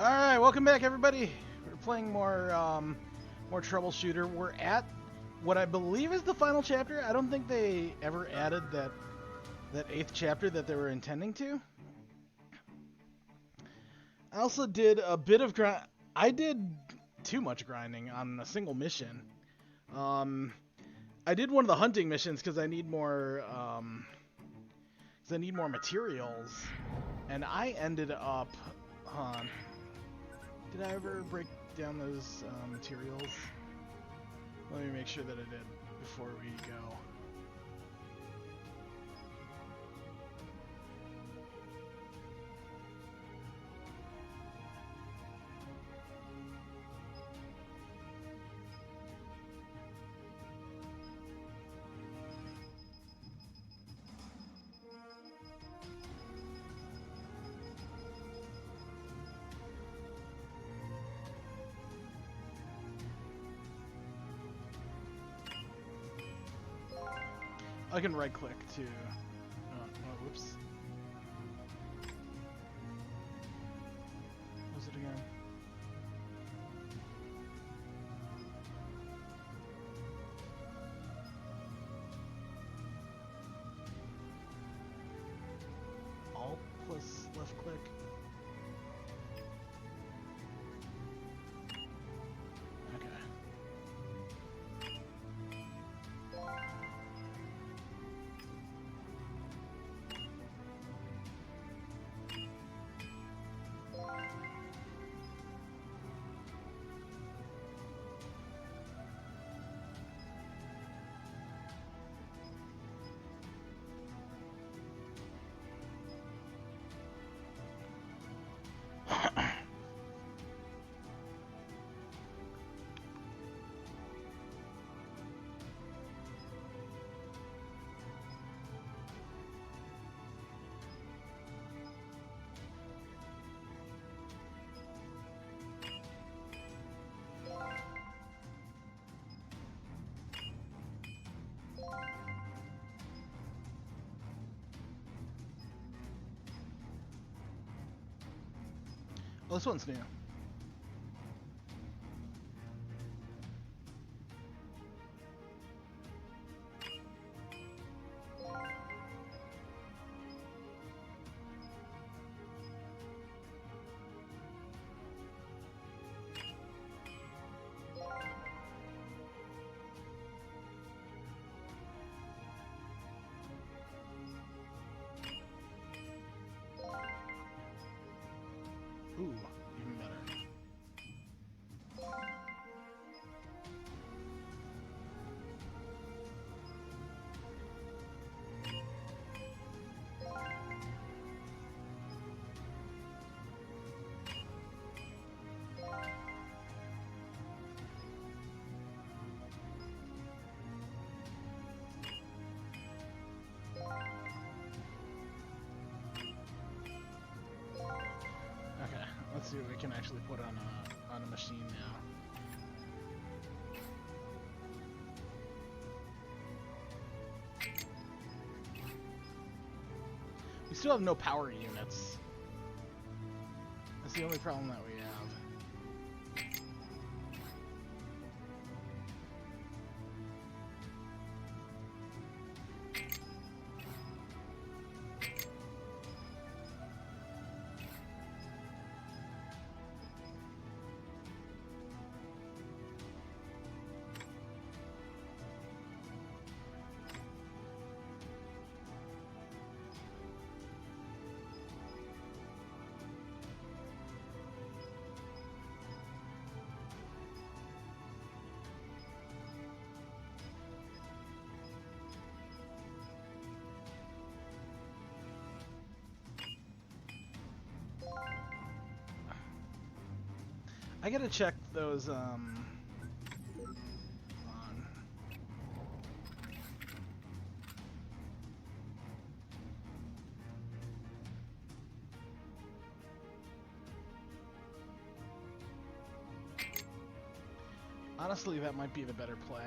Alright, welcome back everybody. We're playing more Troubleshooter. We're at what I believe is the final chapter. I don't think they ever added that 8th chapter that they were intending to. I also did a bit of I did too much grinding on a single mission. I did one of the hunting missions because I need more materials, and I ended up did I ever break down those materials? Let me make sure that I did before we go. I can right click to whoops. What was it again? Alt plus left click. Well, this one's new. Ooh, even better. Let's see what we can actually put on a machine now. We still have no power units. That's the only problem that we have. I gotta check those, on. Honestly, that might be the better play.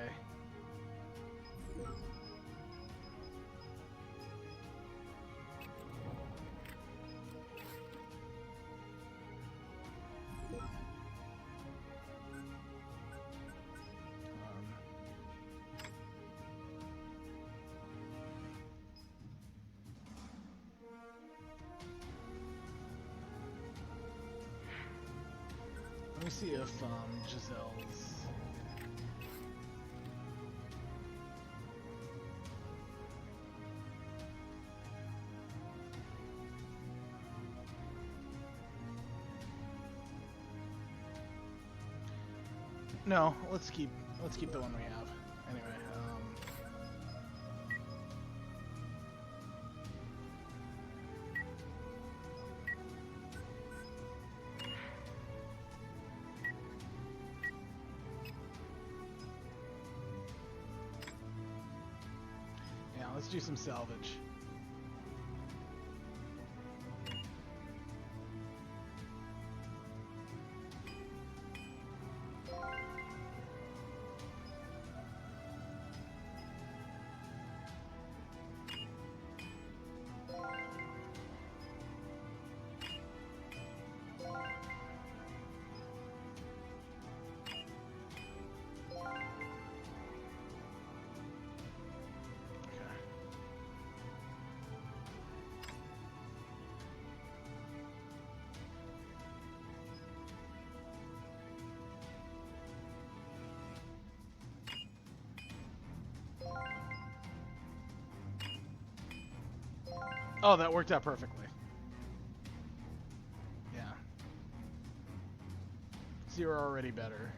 Let me see if Giselle's... No, let's keep the one we have. Anyway, yeah, let's do some salvage. Oh, that worked out perfectly. Yeah. So you're already better.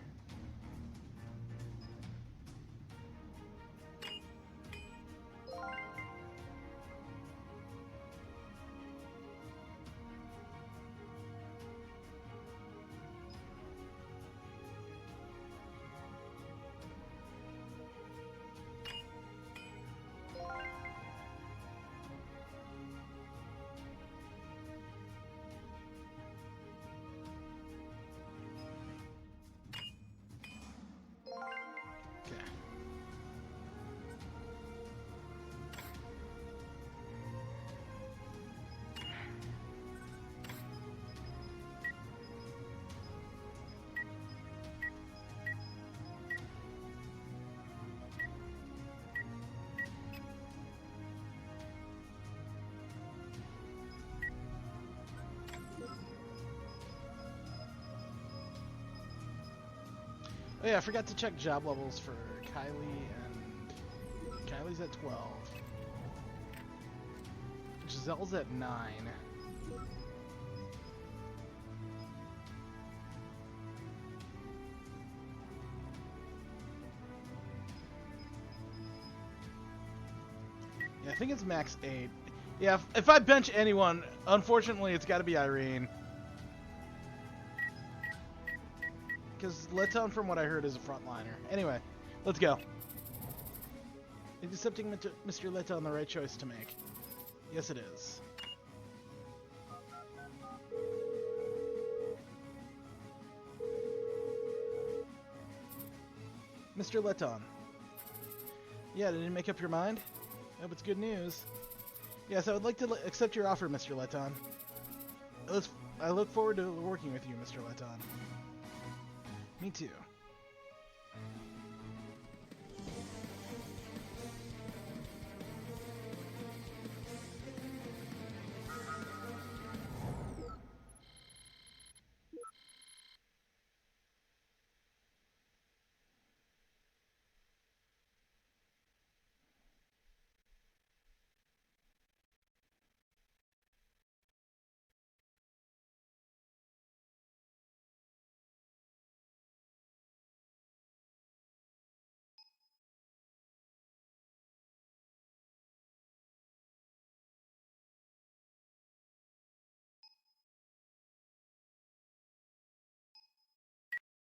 Oh yeah, I forgot to check job levels for Kylie, and Kylie's at 12. Giselle's at 9. Yeah, I think it's max 8. Yeah, if I bench anyone, unfortunately it's got to be Irene. Because Letton, from what I heard, is a frontliner. Anyway, let's go. Is accepting Mr. Letton the right choice to make? Yes, it is. Mr. Letton. Yeah, did you make up your mind? I hope it's good news. Yes, I would like to accept your offer, Mr. Letton. I look forward to working with you, Mr. Letton. Me too.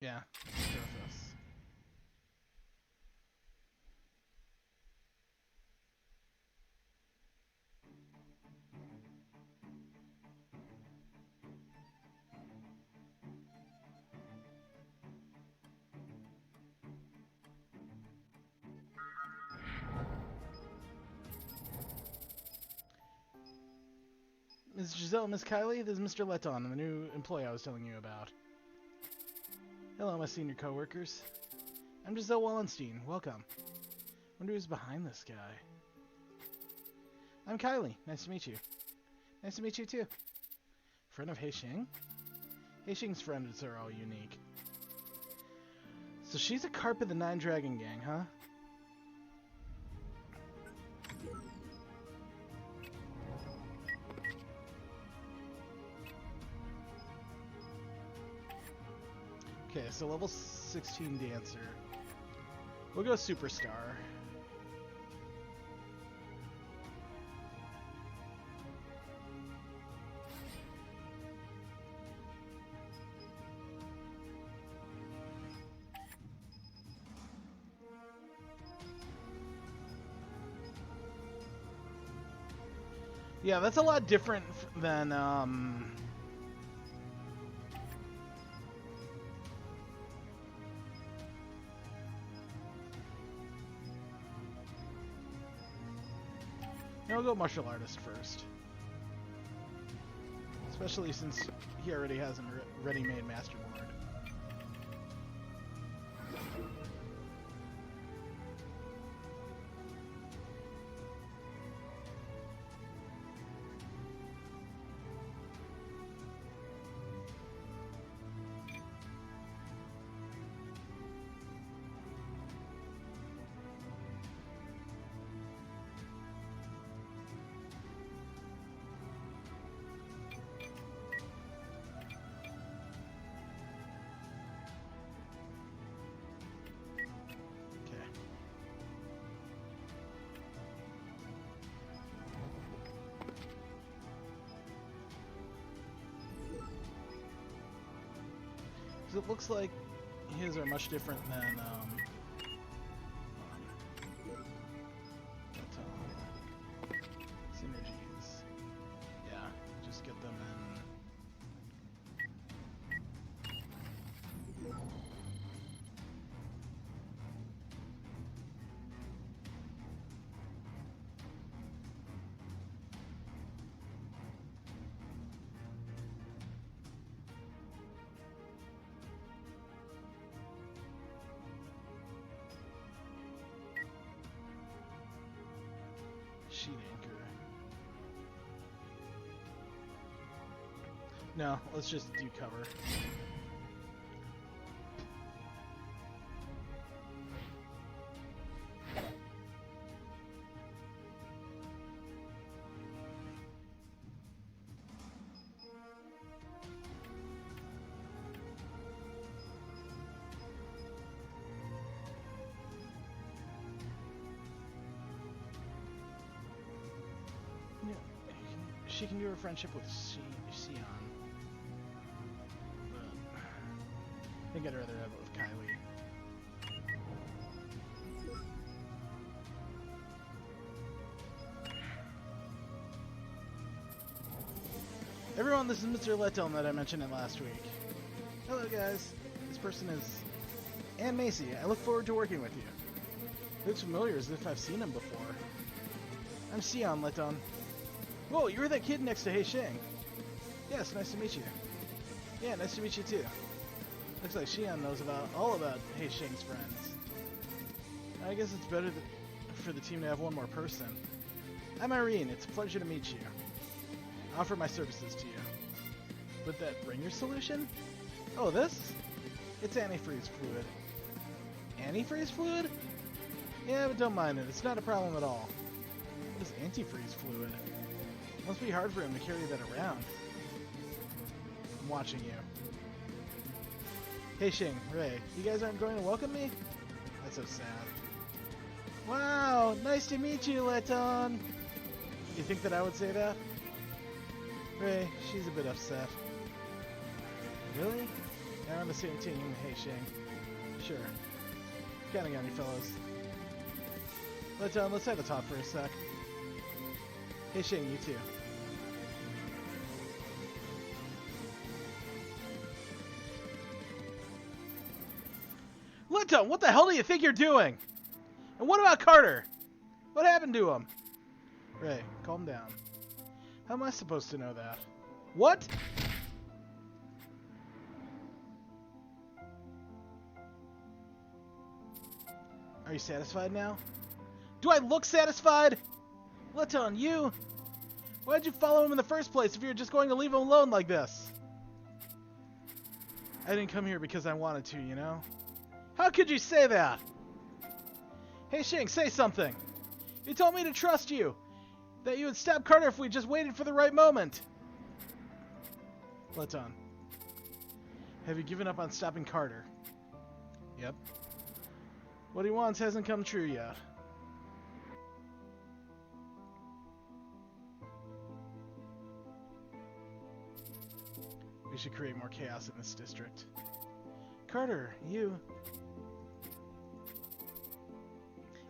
Yeah. Surface. Ms. Giselle, Miss Kylie, this is Mr. Letton, the new employee I was telling you about. Hello, my senior coworkers. I'm Giselle Wallenstein. Welcome. Wonder who's behind this guy. I'm Kylie. Nice to meet you. Nice to meet you too. Friend of Hei Xing? Heishing's friends are all unique. So she's a carp of the Nine Dragon Gang, huh? Okay, so level 16 dancer. We'll go superstar. Yeah, that's a lot different than, I'll go martial artist first. Especially since he already has a ready-made masterboard. It looks like his are much different than synergies. Yeah, just get them in. Sheet anchor. No, let's just do cover. She can do her friendship with Sion. But I think I'd rather have it with Kylie. Everyone, this is Mr. Letton that I mentioned in last week. Hello guys, this person is Ann Macy. I look forward to working with you. He looks familiar as if I've seen him before. I'm Sion Letton. Whoa, you were that kid next to Heishing. Yes, nice to meet you. Yeah, nice to meet you too. Looks like Xian knows all about Heishing's friends. I guess it's better for the team to have one more person. I'm Irene, it's a pleasure to meet you. I offer my services to you. But that ringer solution? Oh, this? It's antifreeze fluid. Antifreeze fluid? Yeah, but don't mind it, it's not a problem at all. What is antifreeze fluid? It must be hard for him to carry that around. I'm watching you. Heishing, Ray, you guys aren't going to welcome me? That's so sad. Wow, nice to meet you, Letton. You think that I would say that? Ray, she's a bit upset. Really? They're on the same team, Heishing. Sure. Counting on you, fellows. Letton, let's have a talk for a sec. Heishing, you too. Letton, what the hell do you think you're doing? And what about Carter? What happened to him? Ray, calm down. How am I supposed to know that? What? Are you satisfied now? Do I look satisfied? Letton, you? Why'd you follow him in the first place if you're just going to leave him alone like this? I didn't come here because I wanted to, you know? How could you say that? Hey, Shing, say something. You told me to trust you. That you would stop Carter if we just waited for the right moment. Leton. Have you given up on stopping Carter? Yep. What he wants hasn't come true yet. We should create more chaos in this district. Carter, you...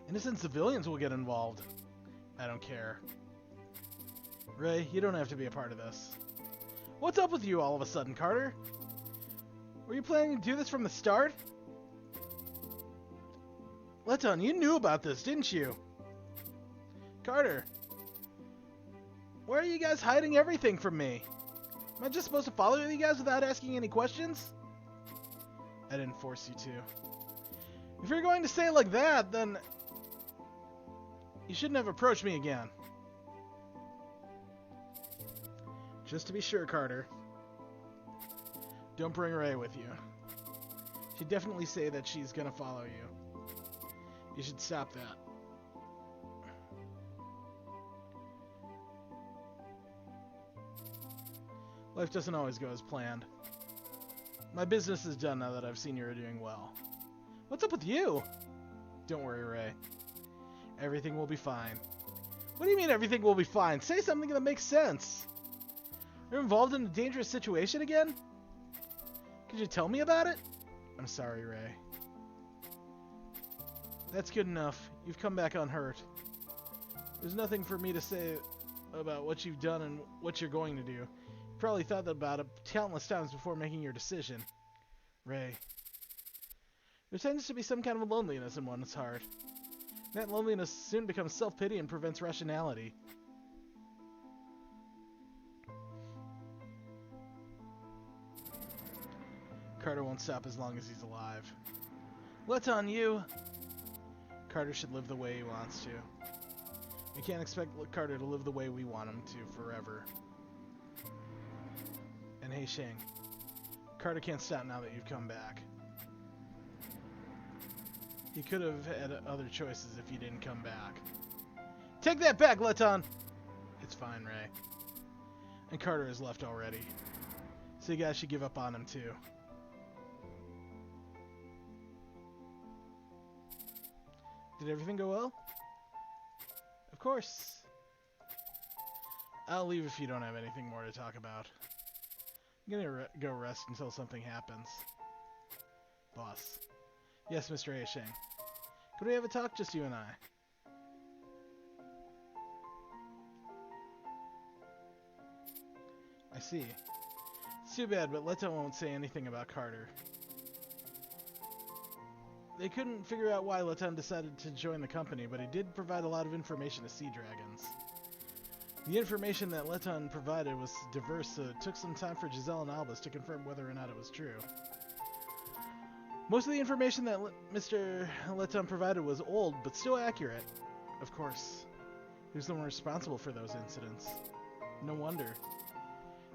Innocent civilians will get involved. I don't care. Ray, you don't have to be a part of this. What's up with you all of a sudden, Carter? Were you planning to do this from the start? Leton, you knew about this, didn't you? Carter, why are you guys hiding everything from me? Am I just supposed to follow you guys without asking any questions? I didn't force you to. If you're going to say it like that, then... you shouldn't have approached me again. Just to be sure, Carter. Don't bring Ray with you. She'd definitely say that she's gonna follow you. You should stop that. Life doesn't always go as planned. My business is done now that I've seen you're doing well. What's up with you? Don't worry, Ray. Everything will be fine. What do you mean everything will be fine? Say something that makes sense. You're involved in a dangerous situation again? Could you tell me about it? I'm sorry, Ray. That's good enough. You've come back unhurt. There's nothing for me to say about what you've done and what you're going to do. You probably thought about it countless times before making your decision. Ray. There tends to be some kind of loneliness in one's heart. That loneliness soon becomes self-pity and prevents rationality. Carter won't stop as long as he's alive. What's on you? Carter should live the way he wants to. We can't expect Carter to live the way we want him to forever. And hey, Shang. Carter can't stop now that you've come back. He could have had other choices if he didn't come back. Take that back, Leton! It's fine, Ray. And Carter is left already. So you guys should give up on him, too. Did everything go well? Of course. I'll leave if you don't have anything more to talk about. I'm gonna go rest until something happens. Boss. Yes, Mr. Aisheng. Could we have a talk, just you and I? I see. It's too bad, but Leto won't say anything about Carter. They couldn't figure out why Leton decided to join the company, but he did provide a lot of information to Sea Dragons. The information that Leton provided was diverse, so it took some time for Giselle and Albus to confirm whether or not it was true. Most of the information that Mr. Leton provided was old, but still accurate. Of course. He was the one responsible for those incidents. No wonder.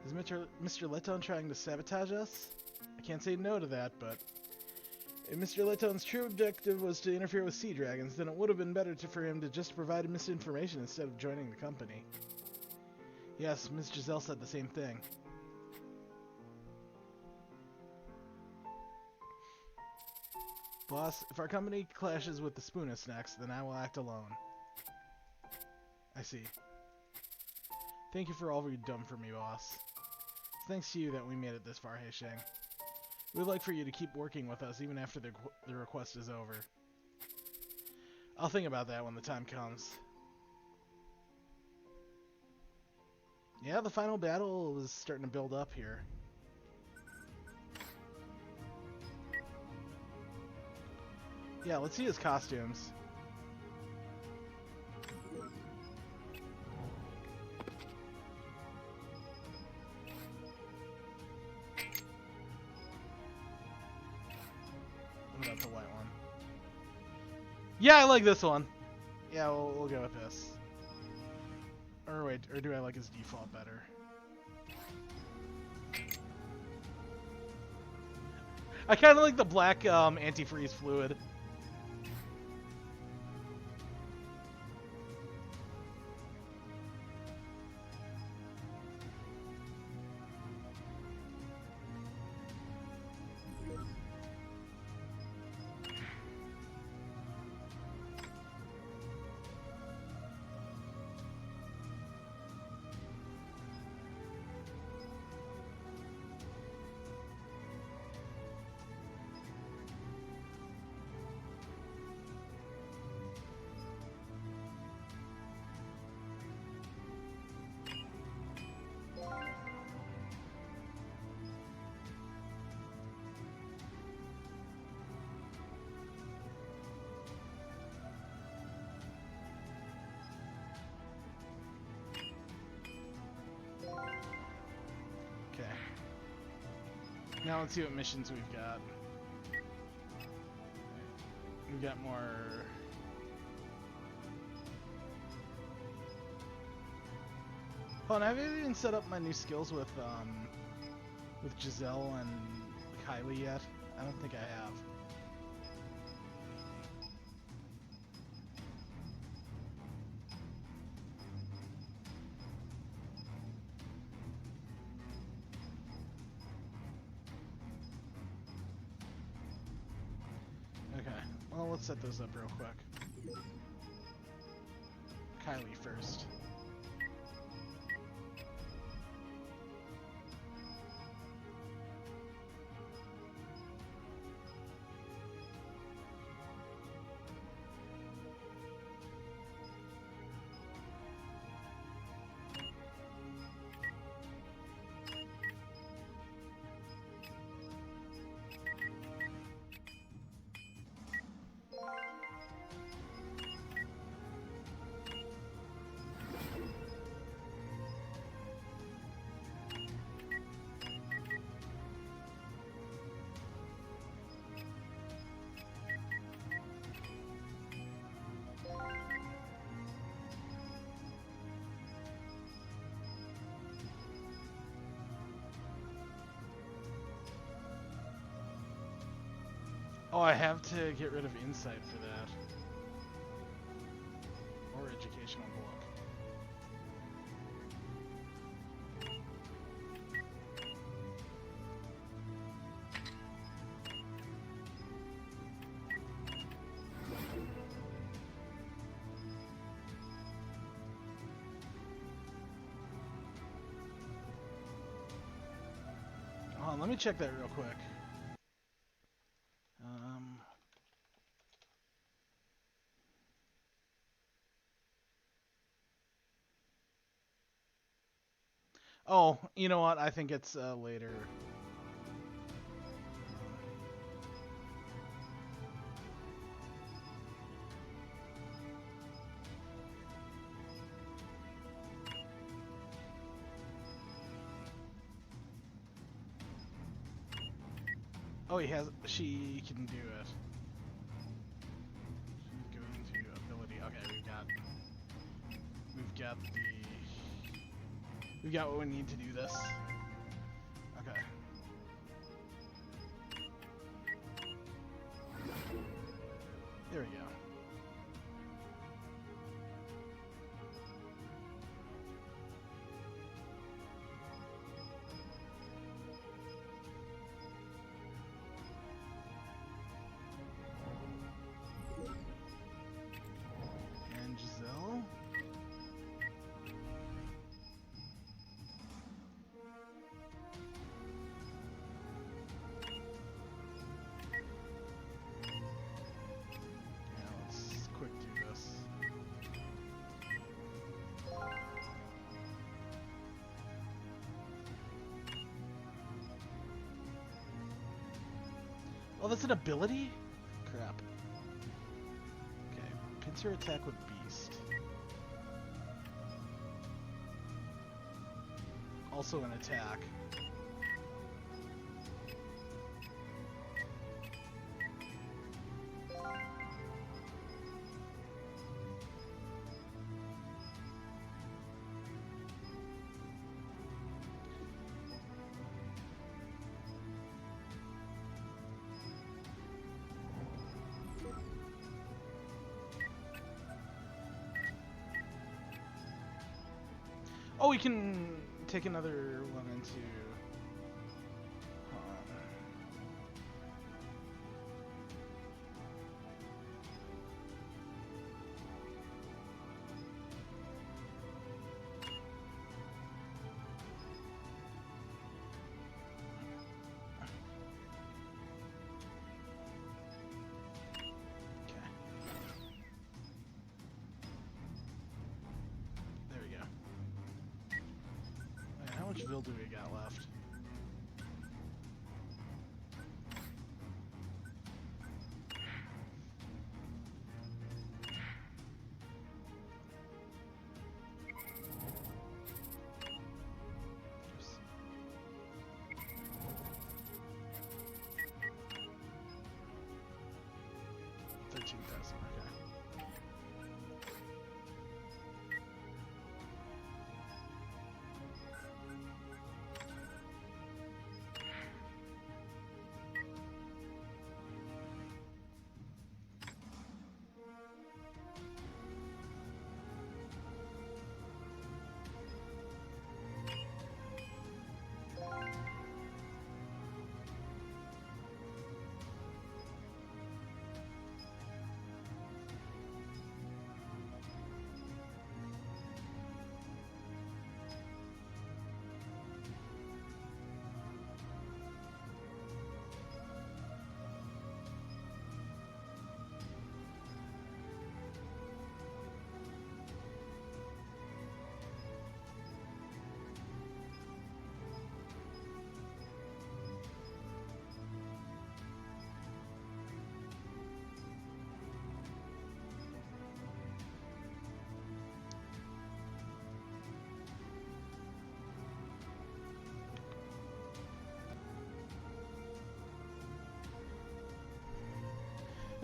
Is Mr. Leton trying to sabotage us? I can't say no to that, but... if Mr. Leton's true objective was to interfere with Sea Dragons, then it would have been better for him to just provide misinformation instead of joining the company. Yes, Ms. Giselle said the same thing. Boss, if our company clashes with the Spoonists next, then I will act alone. I see. Thank you for all you've done for me, boss. It's thanks to you that we made it this far, Heisheng. We'd like for you to keep working with us even after the request is over. I'll think about that when the time comes. Yeah, the final battle is starting to build up here. Yeah, let's see his costumes. What about the white one? Yeah, I like this one. Yeah, we'll go with this. Or wait, or do I like his default better? I kind of like the black antifreeze fluid. Now let's see what missions we've got. We've got more. Hold on, have you even set up my new skills with Giselle and Kylie yet? I don't think I have. Well, let's set those up real quick. Kylie first. Oh, I have to get rid of insight for that. Or educational book. Hold on, let me check that real quick. Oh, you know what? I think it's later. Oh, she can do it. She's going to ability. Okay, we've got what we need to do this. Okay. There we go. And Giselle. Oh, that's an ability? Crap. Okay, pincer attack with Beast. Also an attack. Oh, we can take another one into... Hold on. There we go. Wait, how much Vil do we got left? Oops. 13,000, okay.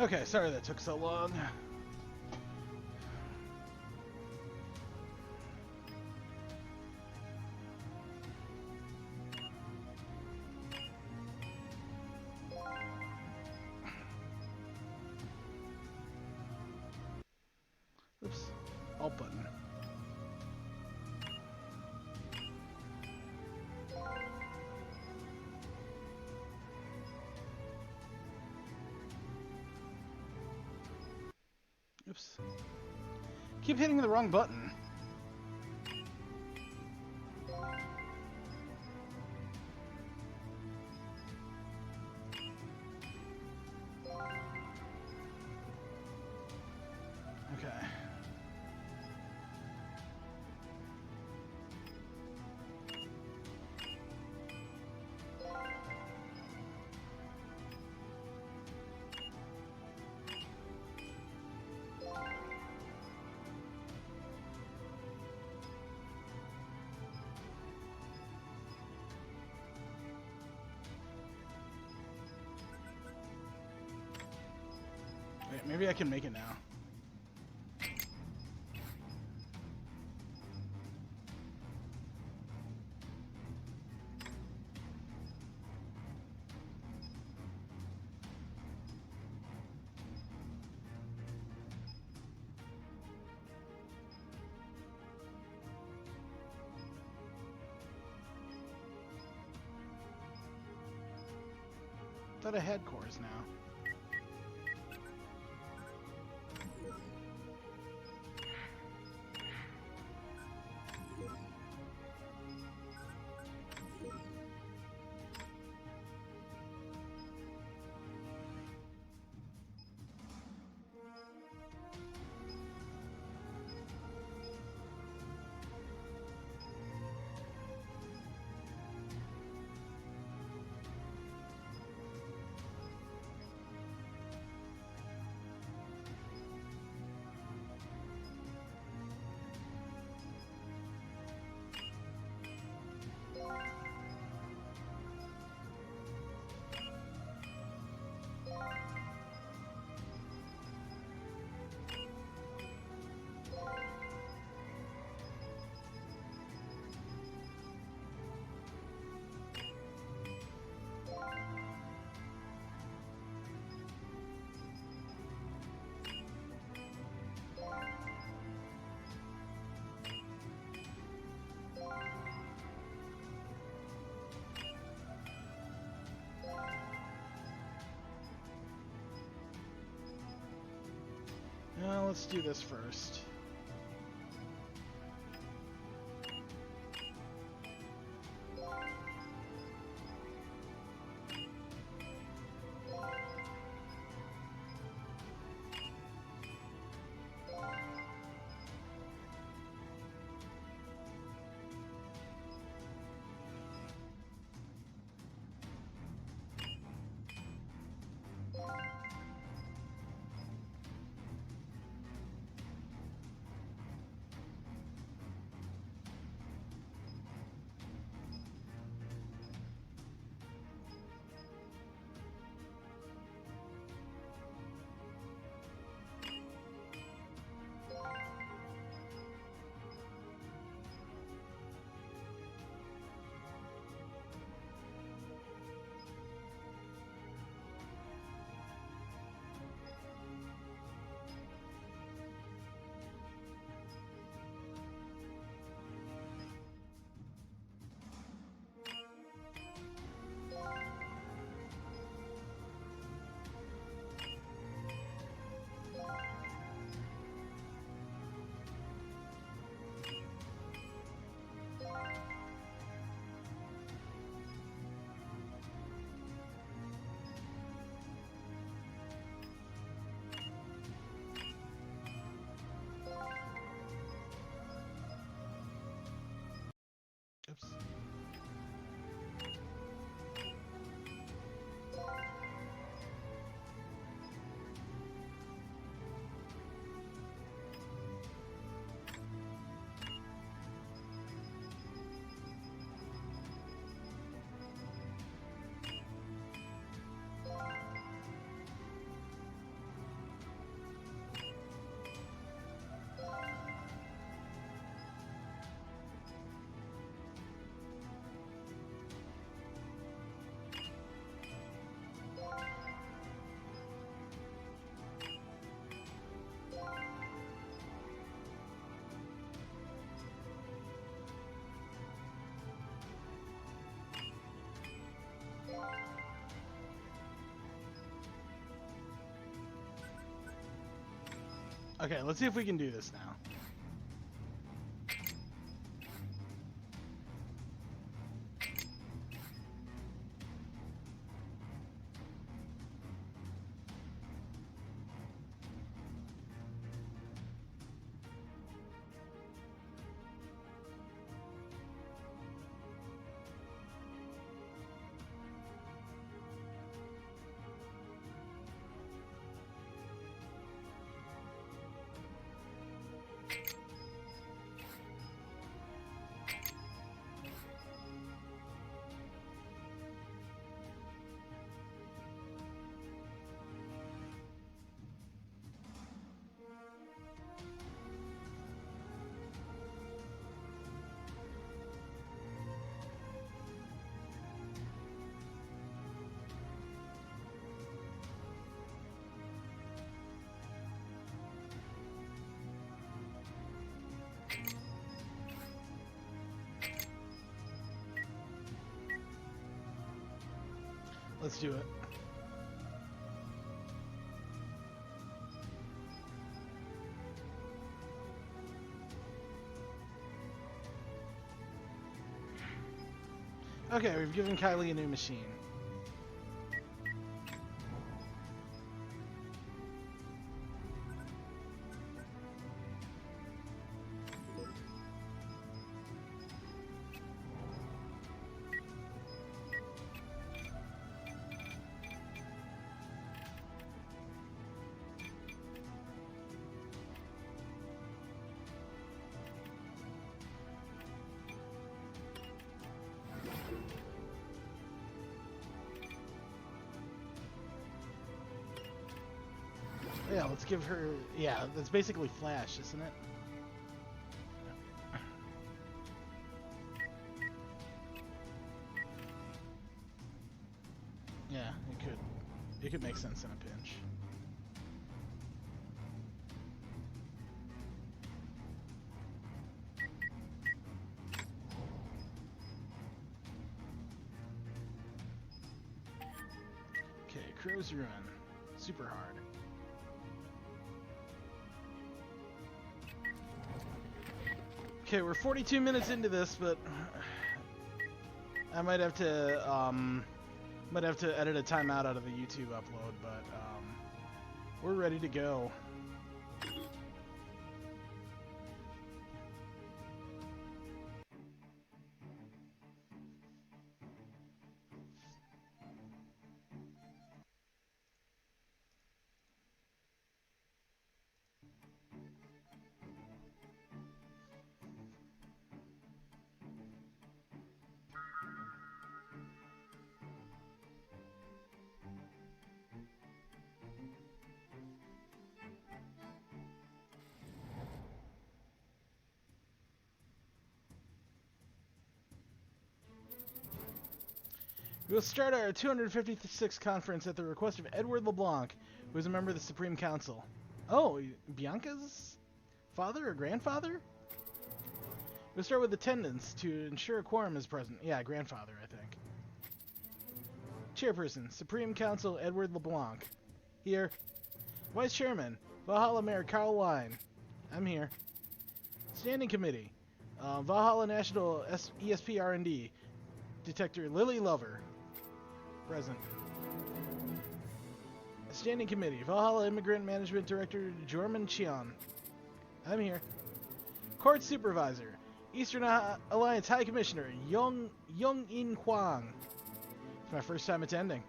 Okay, sorry that took so long. Oops. Alt button. Oops. Keep hitting the wrong button. Okay. Wait, maybe I can make it now. Thought I had cores now. Well, let's do this first. Oops. Okay, let's see if we can do this now. Let's do it. Okay, we've given Kylie a new machine. Yeah, let's give her... Yeah, that's basically Flash, isn't it? Yeah, it could. It could make sense in a pinch. Okay, Crow's Ruin. Super hard. Okay, we're 42 minutes into this, but I might have to edit a timeout out of the YouTube upload, but we're ready to go. We'll start our 256th conference at the request of Edward LeBlanc, who is a member of the Supreme Council. Oh, Bianca's father or grandfather? We'll start with attendance to ensure a quorum is present. Yeah, grandfather, I think. Chairperson, Supreme Council Edward LeBlanc. Here. Vice Chairman, Valhalla Mayor Carl Line. I'm here. Standing Committee, Valhalla National ESP R&D. Detector Lily Lover. Present. Standing Committee, Valhalla Immigrant Management Director Jorman Cheon. I'm here. Court Supervisor, Eastern Alliance High Commissioner Young-In Huang. It's my first time attending.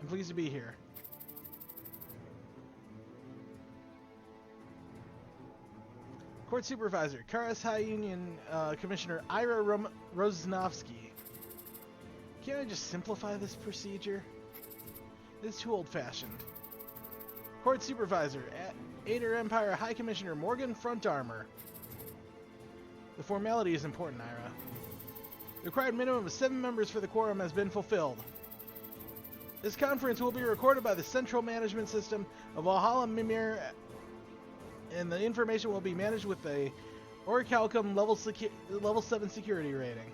I'm pleased to be here. Court Supervisor, Karas High Union Commissioner Ira Rosnovsky. Can't I just simplify this procedure? This is too old-fashioned. Court Supervisor, Ader Empire High Commissioner Morgan Frontarmor. The formality is important, Ira. The required minimum of 7 members for the quorum has been fulfilled. This conference will be recorded by the Central Management System of Valhalla Mimir, and the information will be managed with a Orichalcum level 7 security rating.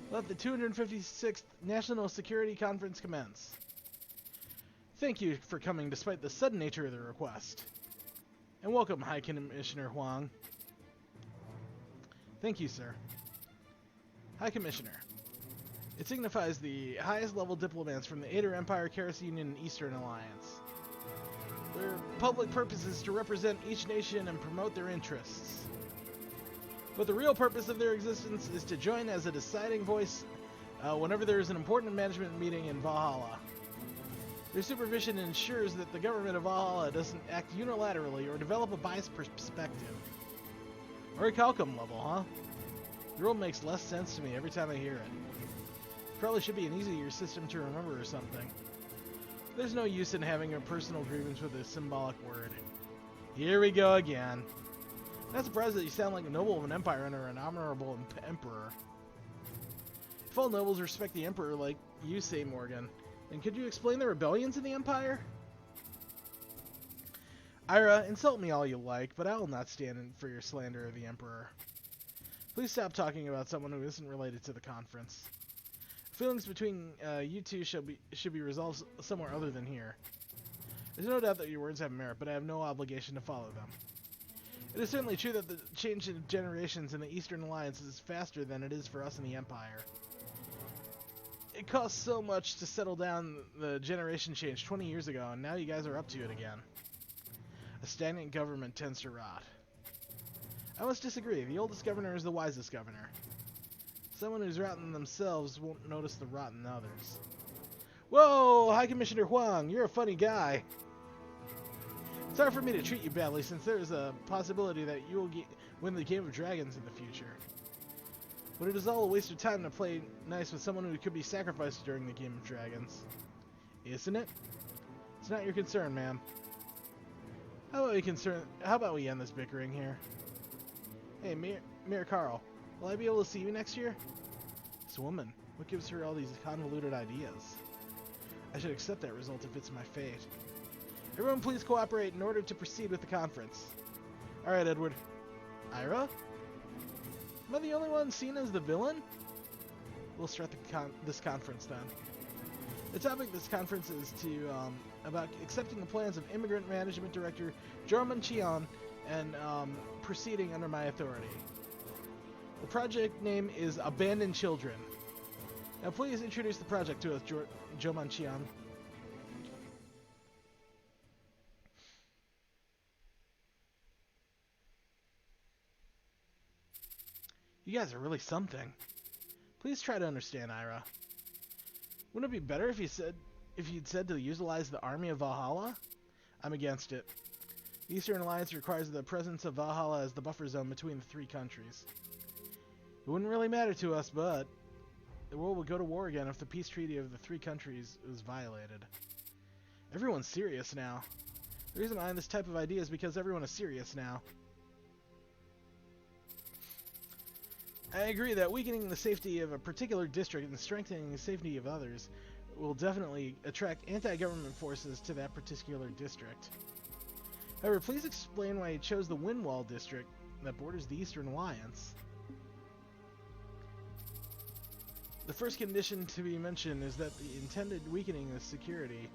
Let the 256th National Security Conference commence. Thank you for coming despite the sudden nature of the request. And welcome, High Commissioner Huang. Thank you, sir. High Commissioner. It signifies the highest level diplomats from the Ader Empire, Karas Union, and Eastern Alliance. Their public purpose is to represent each nation and promote their interests. But the real purpose of their existence is to join as a deciding voice whenever there is an important management meeting in Valhalla. Their supervision ensures that the government of Valhalla doesn't act unilaterally or develop a biased perspective. Orichalcum level, huh? The rule makes less sense to me every time I hear it. Probably should be an easier system to remember or something. There's no use in having a personal grievance with a symbolic word. Here we go again. Not surprised that you sound like a noble of an empire under an honorable emperor. If all nobles respect the emperor like you say, Morgan, then could you explain the rebellions in the empire? Ira, insult me all you like, but I will not stand in for your slander of the emperor. Please stop talking about someone who isn't related to the conference. Feelings between you two should be resolved somewhere other than here. There's no doubt that your words have merit, but I have no obligation to follow them. It is certainly true that the change in generations in the Eastern Alliance is faster than it is for us in the Empire. It cost so much to settle down the generation change 20 years ago, and now you guys are up to it again. A stagnant government tends to rot. I must disagree. The oldest governor is the wisest governor. Someone who's rotten themselves won't notice the rot in others. Whoa, High Commissioner Huang, you're a funny guy. It's hard for me to treat you badly since there is a possibility that you will win the Game of Dragons in the future. But it is all a waste of time to play nice with someone who could be sacrificed during the Game of Dragons. Isn't it? It's not your concern, ma'am. How about we end this bickering here? Hey, Mayor Carl, will I be able to see you next year? This woman, what gives her all these convoluted ideas? I should accept that result if it's my fate. Everyone please cooperate in order to proceed with the conference. Alright, Edward. Ira? Am I the only one seen as the villain? We'll start this conference then. The topic of this conference is about accepting the plans of Immigrant Management Director Jorman Cheon and proceeding under my authority. The project name is Abandoned Children. Now please introduce the project to us, Joman-Chian. You guys are really something. Please try to understand, Ira. Wouldn't it be better if you'd said to utilize the army of Valhalla? I'm against it. The Eastern Alliance requires the presence of Valhalla as the buffer zone between the three countries. It wouldn't really matter to us, but the world would go to war again if the peace treaty of the three countries was violated. Everyone's serious now. The reason behind this type of idea is because everyone is serious now. I agree that weakening the safety of a particular district and strengthening the safety of others will definitely attract anti-government forces to that particular district. However, please explain why you chose the Windwall district that borders the Eastern Alliance. The first condition to be mentioned is that the intended weakening of security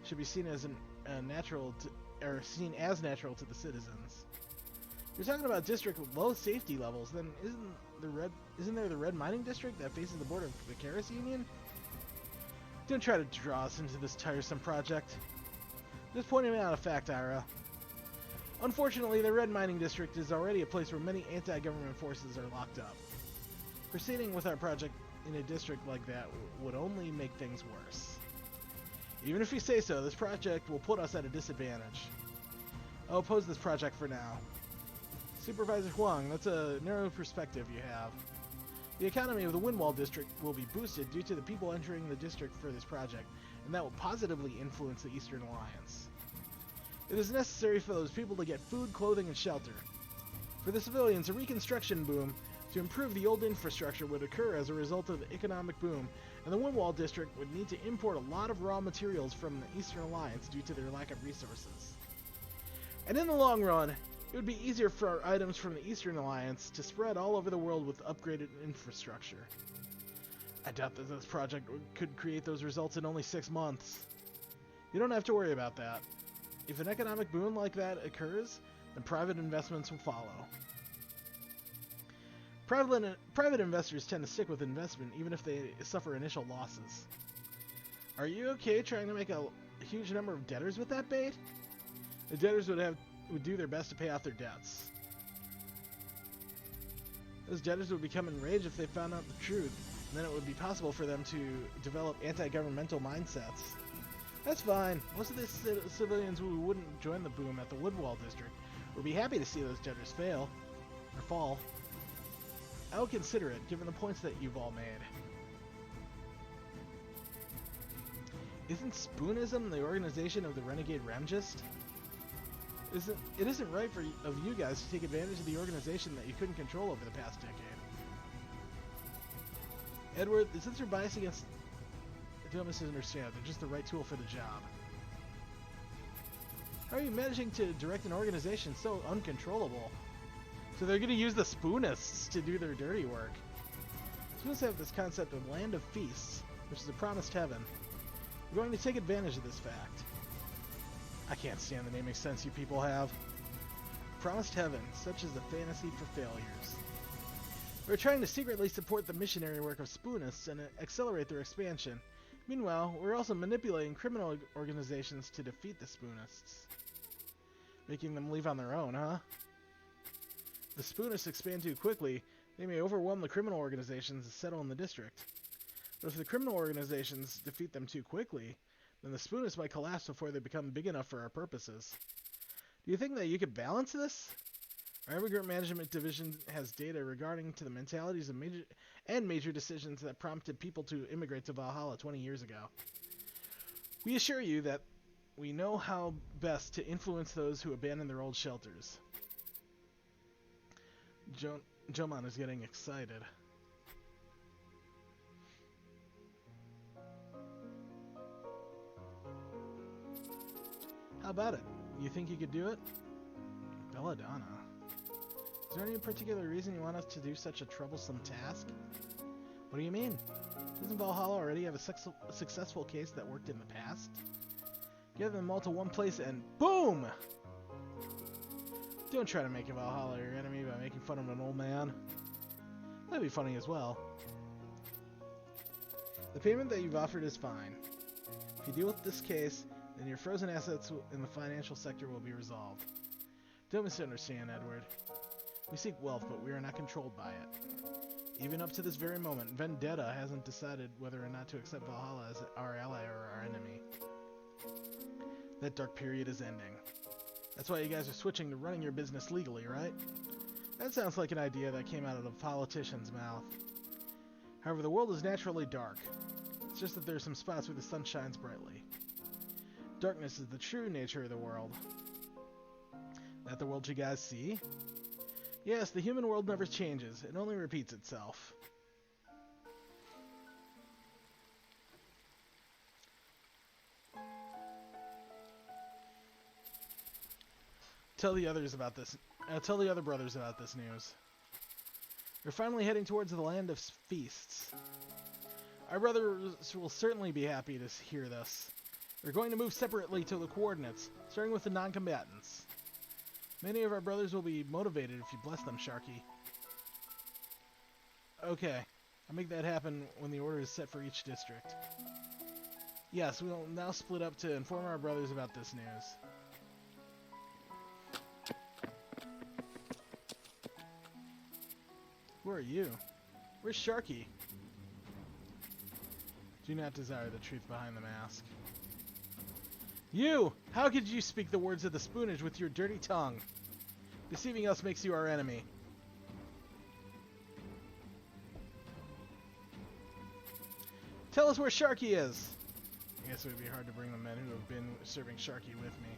should be seen as natural to the citizens. If you're talking about a district with low safety levels, then isn't there the Red Mining District that faces the border of the Karis Union? Don't try to draw us into this tiresome project. Just pointing out a fact, Ira. Unfortunately, the Red Mining District is already a place where many anti-government forces are locked up. Proceeding with our project in a district like that would only make things worse. Even if you say so, this project will put us at a disadvantage. I'll oppose this project for now. Supervisor Huang, that's a narrow perspective you have. The economy of the Windwall district will be boosted due to the people entering the district for this project, and that will positively influence the Eastern Alliance. It is necessary for those people to get food, clothing, and shelter. For the civilians, a reconstruction boom to improve the old infrastructure would occur as a result of the economic boom, and the Windwall district would need to import a lot of raw materials from the Eastern Alliance due to their lack of resources. And in the long run, it would be easier for our items from the Eastern Alliance to spread all over the world with upgraded infrastructure. I doubt that this project could create those results in only 6 months. You don't have to worry about that. If an economic boom like that occurs, then private investments will follow. Private investors tend to stick with investment even if they suffer initial losses. Are you okay trying to make a huge number of debtors with that bait? The debtors would do their best to pay off their debts. Those debtors would become enraged if they found out the truth, and then it would be possible for them to develop anti-governmental mindsets. That's fine. Most of the civilians who wouldn't join the boom at the Woodwall district would be happy to see those debtors fall. I would consider it, given the points that you've all made. Isn't Spoonism the organization of the renegade Ramgist? It isn't right of you guys to take advantage of the organization that you couldn't control over the past decade. Edward, since you're biased against... Don't misunderstand, they're just the right tool for the job. How are you managing to direct an organization so uncontrollable? So they're going to use the Spoonists to do their dirty work. Spoonists have this concept of land of feasts, which is a promised heaven. We're going to take advantage of this fact. I can't stand the naming sense you people have. Promised heaven, such as a fantasy for failures. We're trying to secretly support the missionary work of Spoonists and accelerate their expansion. Meanwhile, we're also manipulating criminal organizations to defeat the Spoonists. Making them leave on their own, huh? If the Spoonists expand too quickly, they may overwhelm the criminal organizations and settle in the district. But if the criminal organizations defeat them too quickly, then the Spoonists might collapse before they become big enough for our purposes. Do you think that you could balance this? Our Immigrant Management Division has data regarding to the mentalities of major decisions that prompted people to immigrate to Valhalla 20 years ago. We assure you that we know how best to influence those who abandon their old shelters. Jomon is getting excited. How about it? You think you could do it? Belladonna. Is there any particular reason you want us to do such a troublesome task? What do you mean? Doesn't Valhalla already have a successful case that worked in the past? Gather them all to one place and BOOM! Don't try to make Valhalla your enemy by making fun of an old man. That'd be funny as well. The payment that you've offered is fine. If you deal with this case, then your frozen assets in the financial sector will be resolved. Don't misunderstand, Edward. We seek wealth, but we are not controlled by it. Even up to this very moment, Vendetta hasn't decided whether or not to accept Valhalla as our ally or our enemy. That dark period is ending. That's why you guys are switching to running your business legally, right? That sounds like an idea that came out of a politician's mouth. However, the world is naturally dark. It's just that there are some spots where the sun shines brightly. Darkness is the true nature of the world. That the world you guys see? Yes, the human world never changes. It only repeats itself. Tell the others about this. Tell the other brothers about this news. We're finally heading towards the land of feasts. Our brothers will certainly be happy to hear this. We're going to move separately to the coordinates, starting with the non-combatants. Many of our brothers will be motivated if you bless them, Sharky. Okay, I'll make that happen when the order is set for each district. Yes, we will now split up to inform our brothers about this news. Who are you? Where's Sharky? Do not desire the truth behind the mask. You! How could you speak the words of the spoonage with your dirty tongue? Deceiving us makes you our enemy. Tell us where Sharky is! I guess it would be hard to bring the men who have been serving Sharky with me.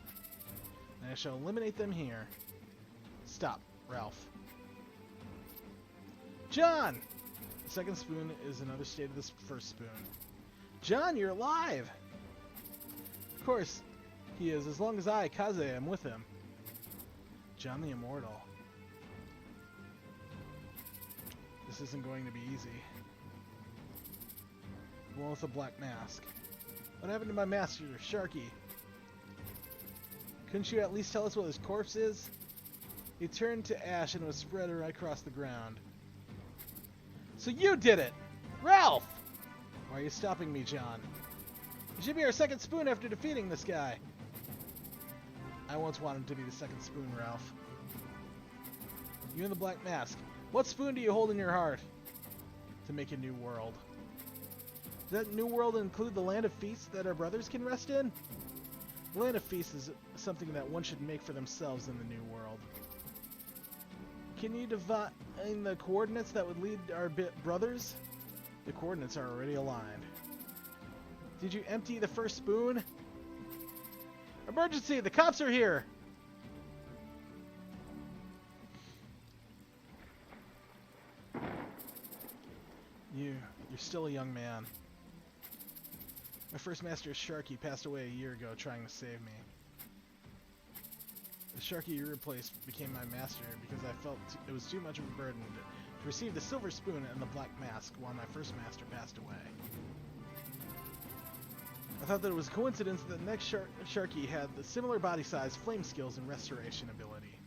And I shall eliminate them here. Stop, Ralph. John! The second spoon is another state of this first spoon. John, you're alive! Of course, he is, as long as I, Kaze, am with him. John the Immortal. This isn't going to be easy. The one with the black mask. What happened to my master, Sharky? Couldn't you at least tell us what his corpse is? He turned to ash and was spread right across the ground. So you did it! Ralph! Why are you stopping me, John? You should be our second spoon after defeating this guy. I once wanted to be the second spoon, Ralph. You and the black mask. What spoon do you hold in your heart? To make a new world. Does that new world include the land of feasts that our brothers can rest in? The land of feasts is something that one should make for themselves in the new world. Can you divine the coordinates that would lead our brothers? The coordinates are already aligned. Did you empty the first spoon? Emergency! The cops are here! You're still a young man. My first master, Sharky, passed away a year ago trying to save me. The Sharky you replaced became my master because I felt it was too much of a burden to receive the silver spoon and the black mask while my first master passed away. I thought that it was a coincidence that the next Sharky had the similar body size, flame skills, and restoration ability.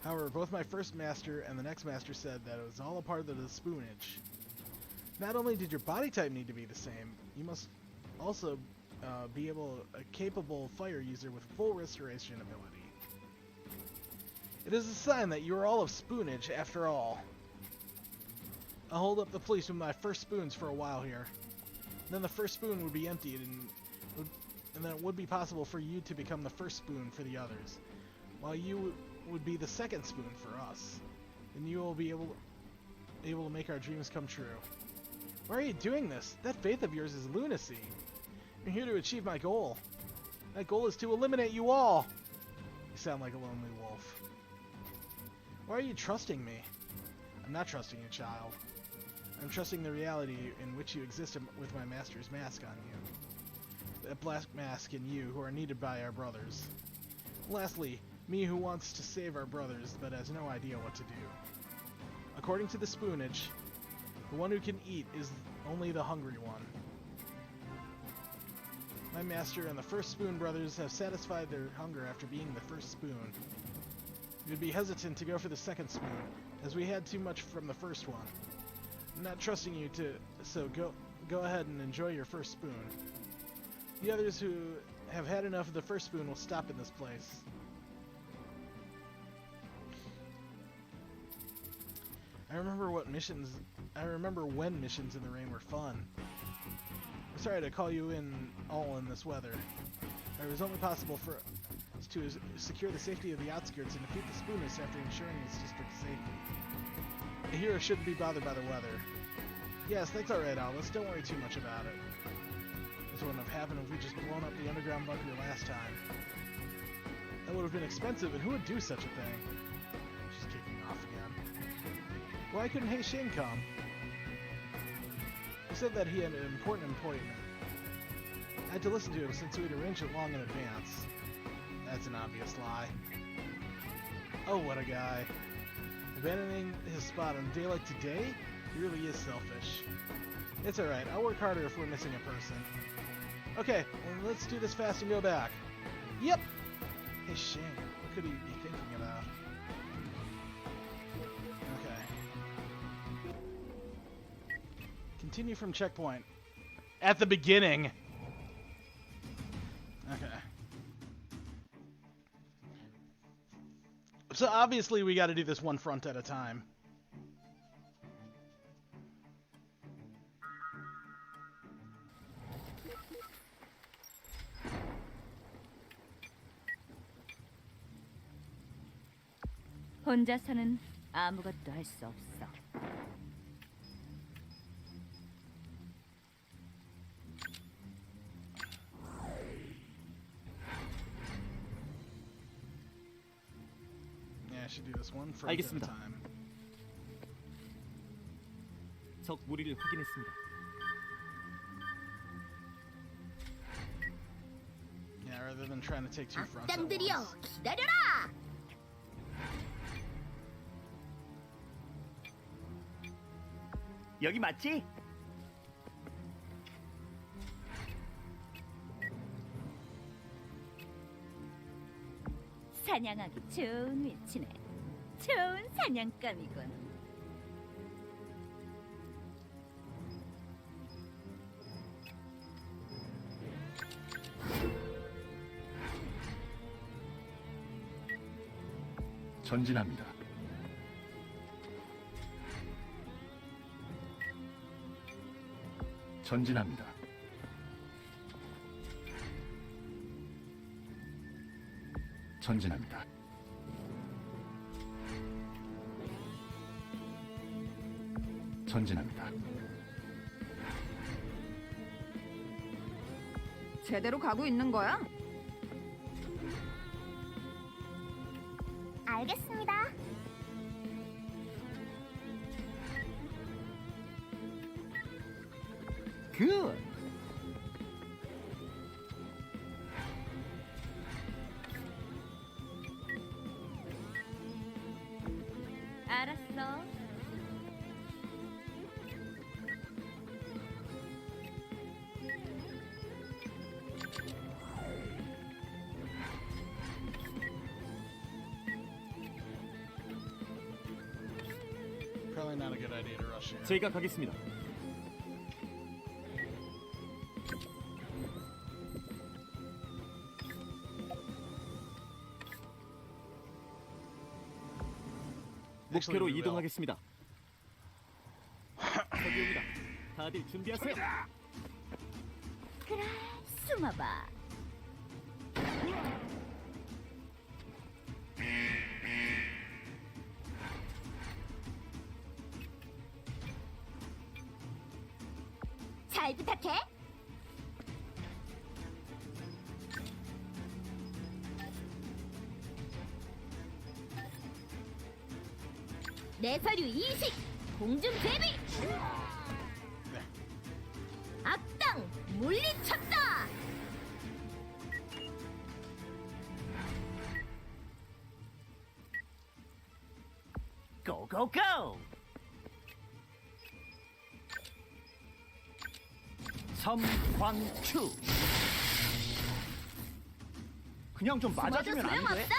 However, both my first master and the next master said that it was all a part of the spoonage. Not only did your body type need to be the same, you must also be a capable fire user with full restoration ability. It is a sign that you are all of spoonage after all. I'll hold up the police with my first spoons for a while here. Then the first spoon would be emptied, and then it would be possible for you to become the first spoon for the others, while you would be the second spoon for us. And you will be able to make our dreams come true. Why are you doing this? That faith of yours is lunacy. I'm here to achieve my goal. That goal is to eliminate you all. You sound like a lonely wolf. Why are you trusting me? I'm not trusting you, child. I'm trusting the reality in which you exist with my master's mask on you. That black mask and you who are needed by our brothers. Lastly, me who wants to save our brothers but has no idea what to do. According to the spoonage, the one who can eat is only the hungry one. My master and the first spoon brothers have satisfied their hunger after being the first spoon. We'd be hesitant to go for the second spoon, as we had too much from the first one. I'm not trusting you to, so go ahead and enjoy your first spoon. The others who have had enough of the first spoon will stop in this place. I remember when missions in the rain were fun. I'm sorry to call you in all in this weather. It was only possible for us to secure the safety of the outskirts and defeat the Spoonists after ensuring this district's safety. A hero shouldn't be bothered by the weather. Yes, that's alright, Alice. Don't worry too much about it. This wouldn't have happened if we just blown up the underground bunker last time. That would have been expensive, and who would do such a thing? She's kicking off again. Why couldn't Hey Shane come? He said that he had an important appointment. I had to listen to him since we'd arranged it long in advance. That's an obvious lie. Oh, what a guy. Abandoning his spot on a day like today? He really is selfish. It's alright, I'll work harder if we're missing a person. Okay, well, let's do this fast and go back. Yep! Hey Shane, what could he be thinking about? Okay. Continue from checkpoint. At the beginning! Okay. So obviously we gotta do this one front at a time. 혼자서는 아무것도 할 수 없어. Yeah, I should do this one front 알겠습니다. at a time. 적 무리를 확인했습니다. Yeah, rather than trying to take two fronts at 악당들이여, once. 기다려라! 여기 맞지? 사냥하기 좋은 위치네. 좋은 사냥감이군. 전진합니다. 전진합니다. 전진합니다. 전진합니다. 제대로 가고 있는 거야? 알겠습니다. 굿! 알았어. Probably not a good idea to rush here. 제가 가겠습니다. Actually, 목표로 we will. 이동하겠습니다. 저기입니다. 다들 준비하세요. 그래, 숨어봐. 잘 부탁해. 내 서류 이식 공중 대비. 네. 악당 물리쳤다. 고고고! 섬광추! 그냥 좀 맞아주면 안 돼? 소용없어.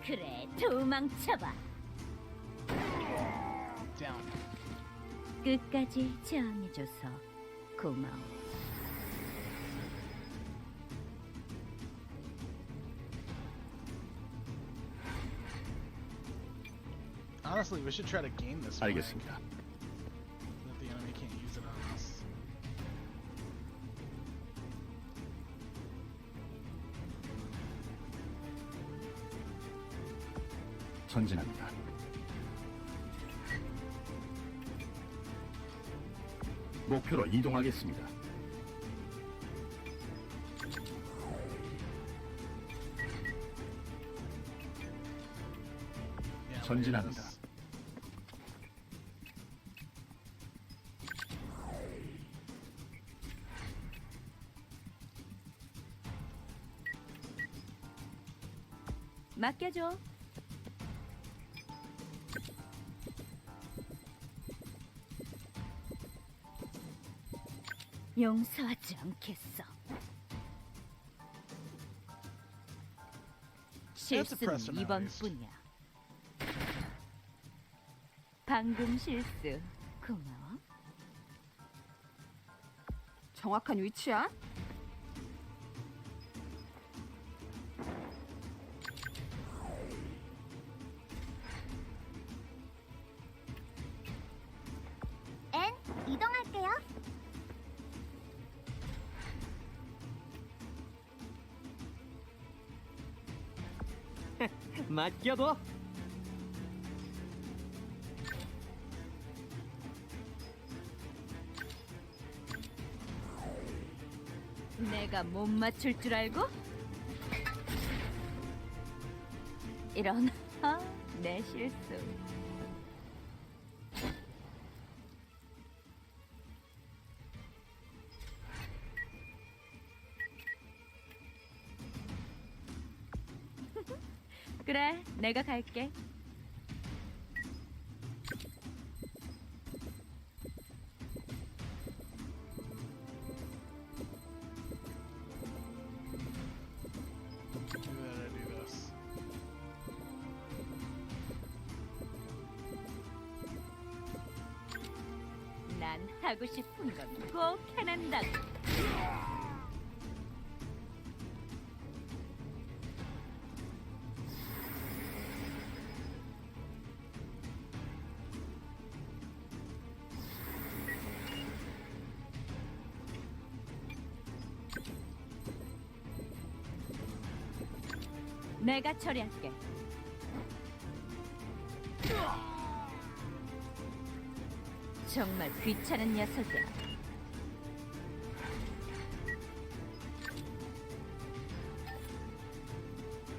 그래, 도망쳐봐. Down. 끝까지 저항해줘서 고마워. Honestly, we should try to game this flag 알겠습니다. so that the enemy can't use it on us. 전진합니다. 목표로 이동하겠습니다. Yeah, 전진합니다. this. 맡겨줘. 용서하지 않겠어. press 실수는 them 이번뿐이야. 방금 실수 고마워. 정확한 위치야? N 이동할게요. 맡겨둬. 내가 못 맞출 줄 알고? 이런 내 실수. 그래, 내가 갈게. Do that, I do this. 난 하고 싶은 건 꼭 해낸다고. 내가 처리할게. 정말 귀찮은 녀석이야.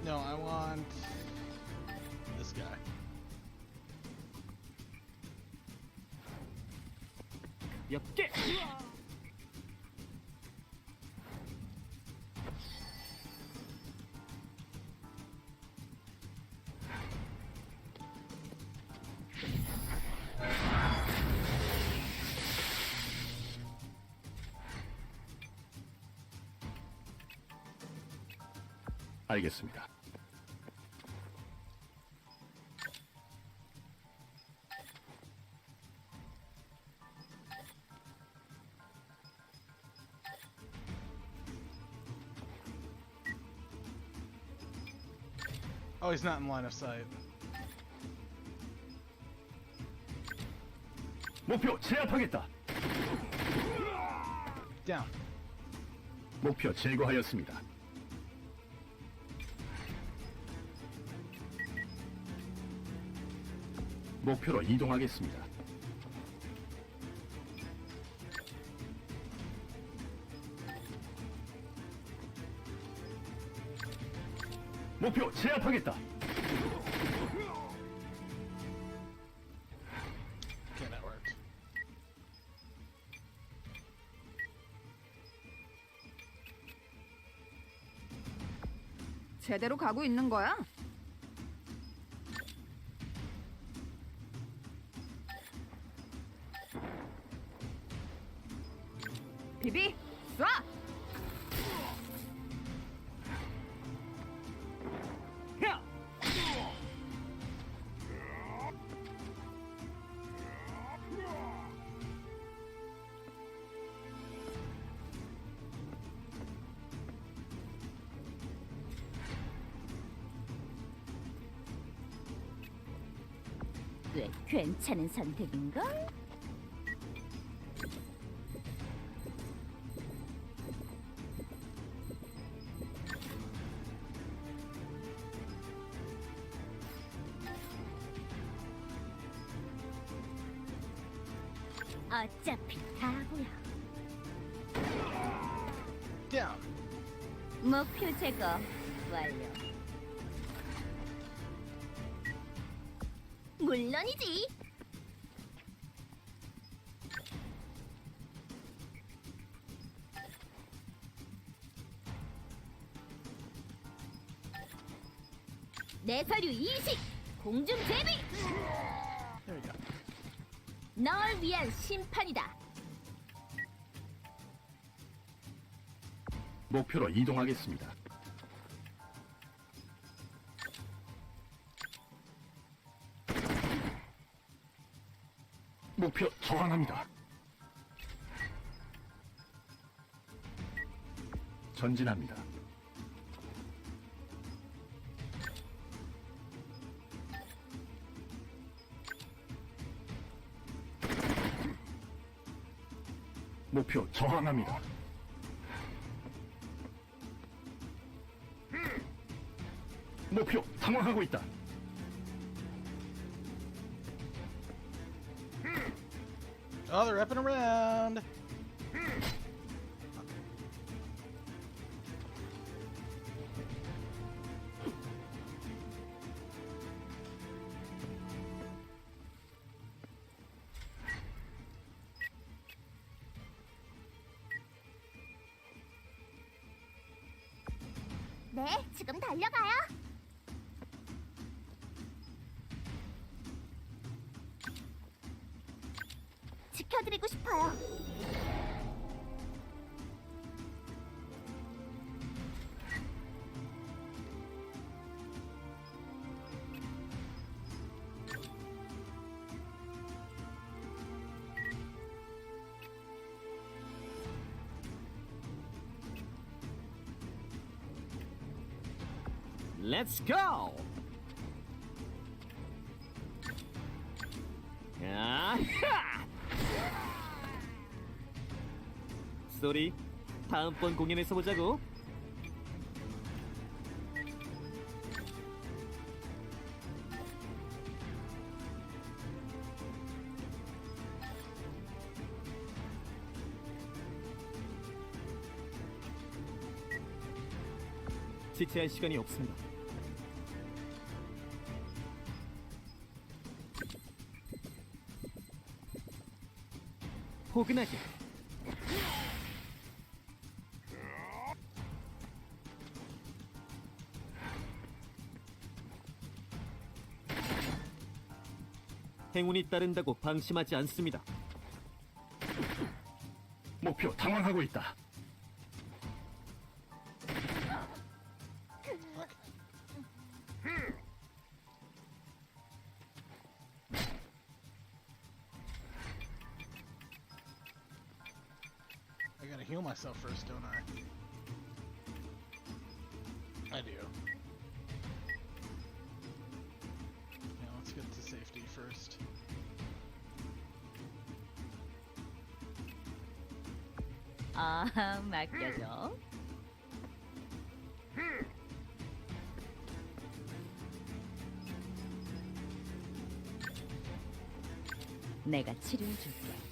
No, I want this guy. 몇 개. 알겠습니다. Oh, he's not in line of sight. 목표 제압하겠다. Down. 목표 제거하였습니다. 목표로 이동하겠습니다. 목표 제압하겠다. Okay, that worked. 제대로 가고 있는 거야? 비비, 쏴! 야! 꽤 괜찮은 선택인걸? 어차피 다 보여. Down. 목표 제거 완료. 물론이지. 내 서류 이식. 공중 제비. There we go. 널 위한 심판이다. 목표로 이동하겠습니다. 목표 저항합니다. 전진합니다. 목표 저항합니다. 목표 상황하고 있다. Oh, they're up and around. 네, 지금 달려가요. 지켜드리고 싶어요. Let's go. 아하! 쏘리, 다음번 공연에서 보자고. 지체할 시간이 없습니다. 포근하게. 행운이 따른다고 방심하지 않습니다. 목표 당황하고 있다. I gotta heal myself first, don't I? I do. Yeah, let's get to safety first. 아, 맡겨줘. 내가 치료해줄게.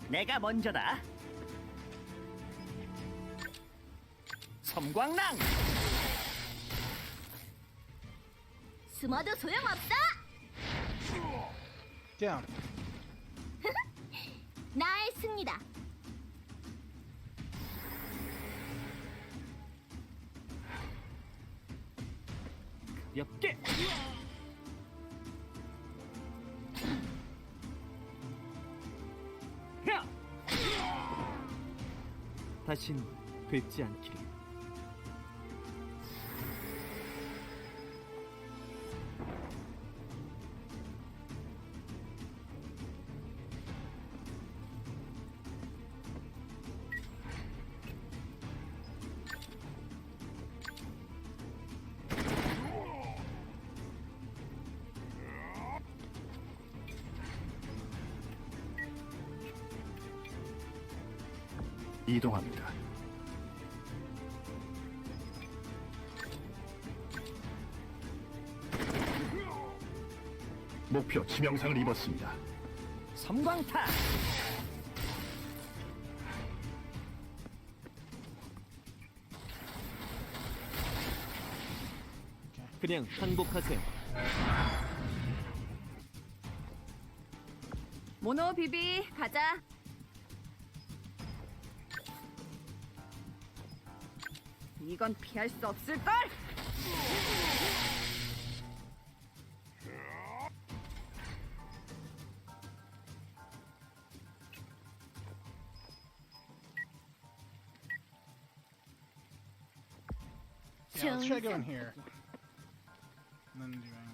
내가 먼저다. 섬광랑. 숨어도 소용없어. Down. 나의 승리다. 가볍게. 야! 다신 뵙지 않기를. 이동합니다. 목표 치명상을 입었습니다. 섬광타. 그냥 항복하세요. 모노 비비 가자. 이건 피할 수 없을걸? Yeah, let's try going here. And then doing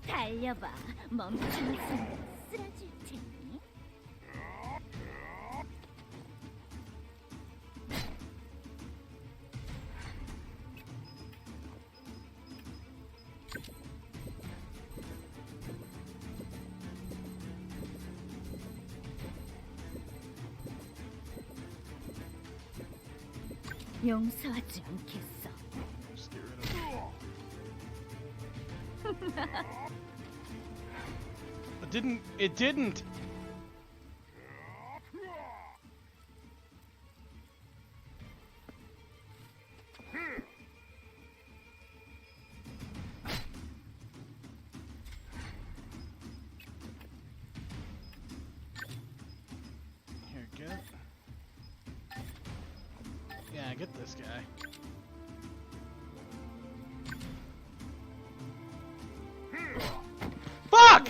달려봐. 멈추는 순간 쓰러질 테니. 용서하지 않겠어. just get rid of it. It didn't! Here, get. Yeah, get this guy. Fuck!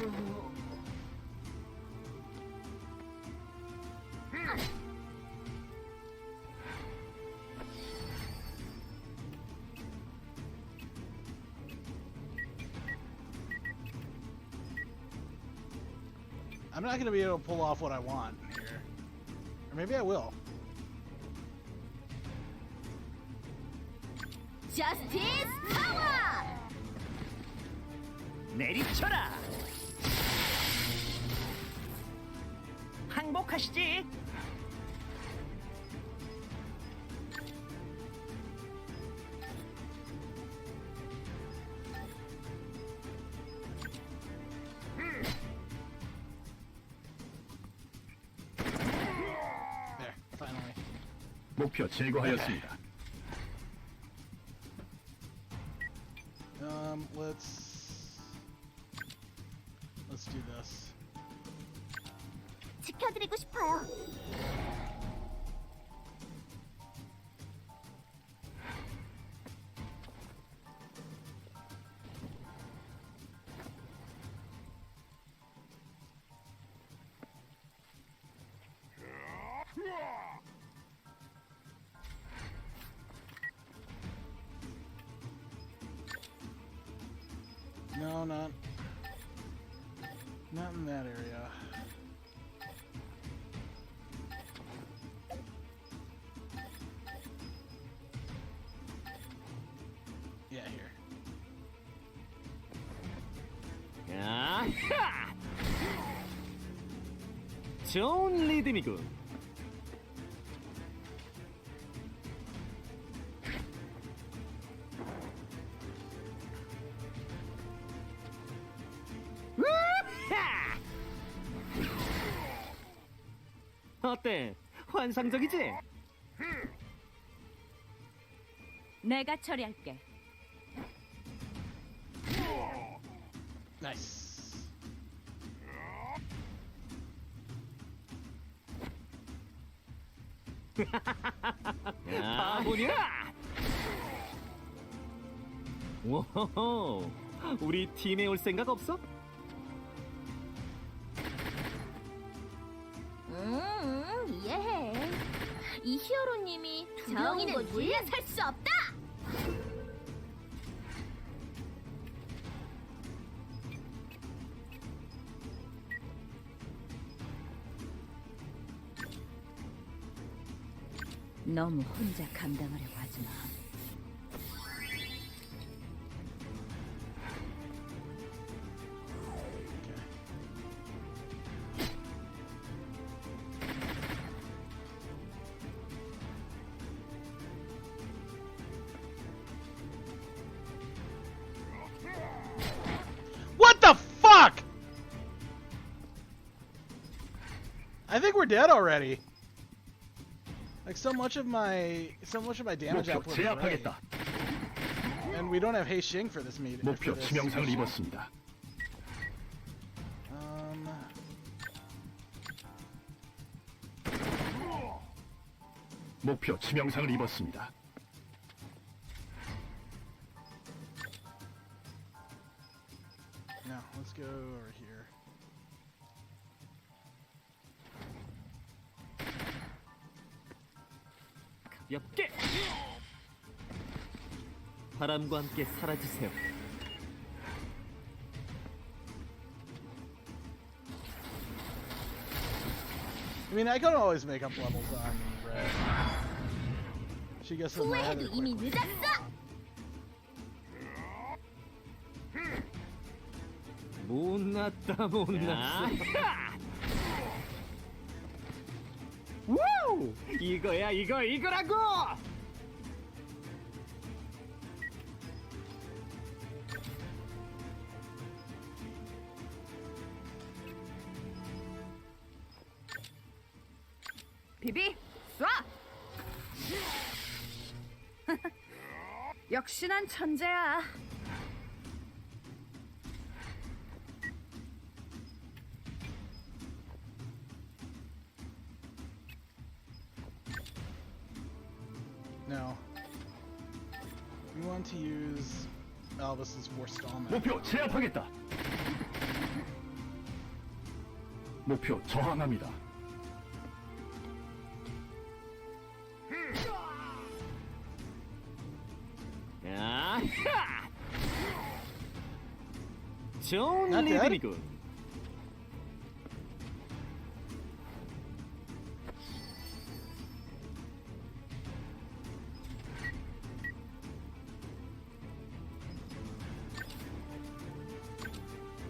I'm not gonna be able to pull off what I want here. Or maybe I will. 저스티스 파워! 내리쳐라. 항복하시지. There, finally. 목표 제거하였습니다. Let's do this. 지켜드리고 싶어요. No, not in that area. Yeah, here. 야하! 좋은 리듬이군. 우하! 어때? 환상적이지? 내가 처리할게. Nice. 바보냐? 오호호, 우리 팀에 올 생각 없어? 이해해. 이 히어로님이 두 명이는 물러설 수 없다. 너무 혼자 감당하려고 하지 마. dead already. Like so much of my damage 목표 output is already. 제압하겠다. And we don't have Hei Xing for this meet. 목표 치명상을 입었습니다. 목표 치명상을 입었습니다. Now let's go over here. 가볍게. 바람과 함께 사라지세요. I mean, I can always make up levels on Red. She gets them rather 후회해도 이미 quickly. 늦었어. 못났다 못났어. 우! 이거야 이거라고. 비비 쏴. 역시 난 천재야. No. We want to use Albus's forestallment. 목표 제압하겠다. 목표 저항합니다. 야하! 좋은 Not bad. 리듬이군.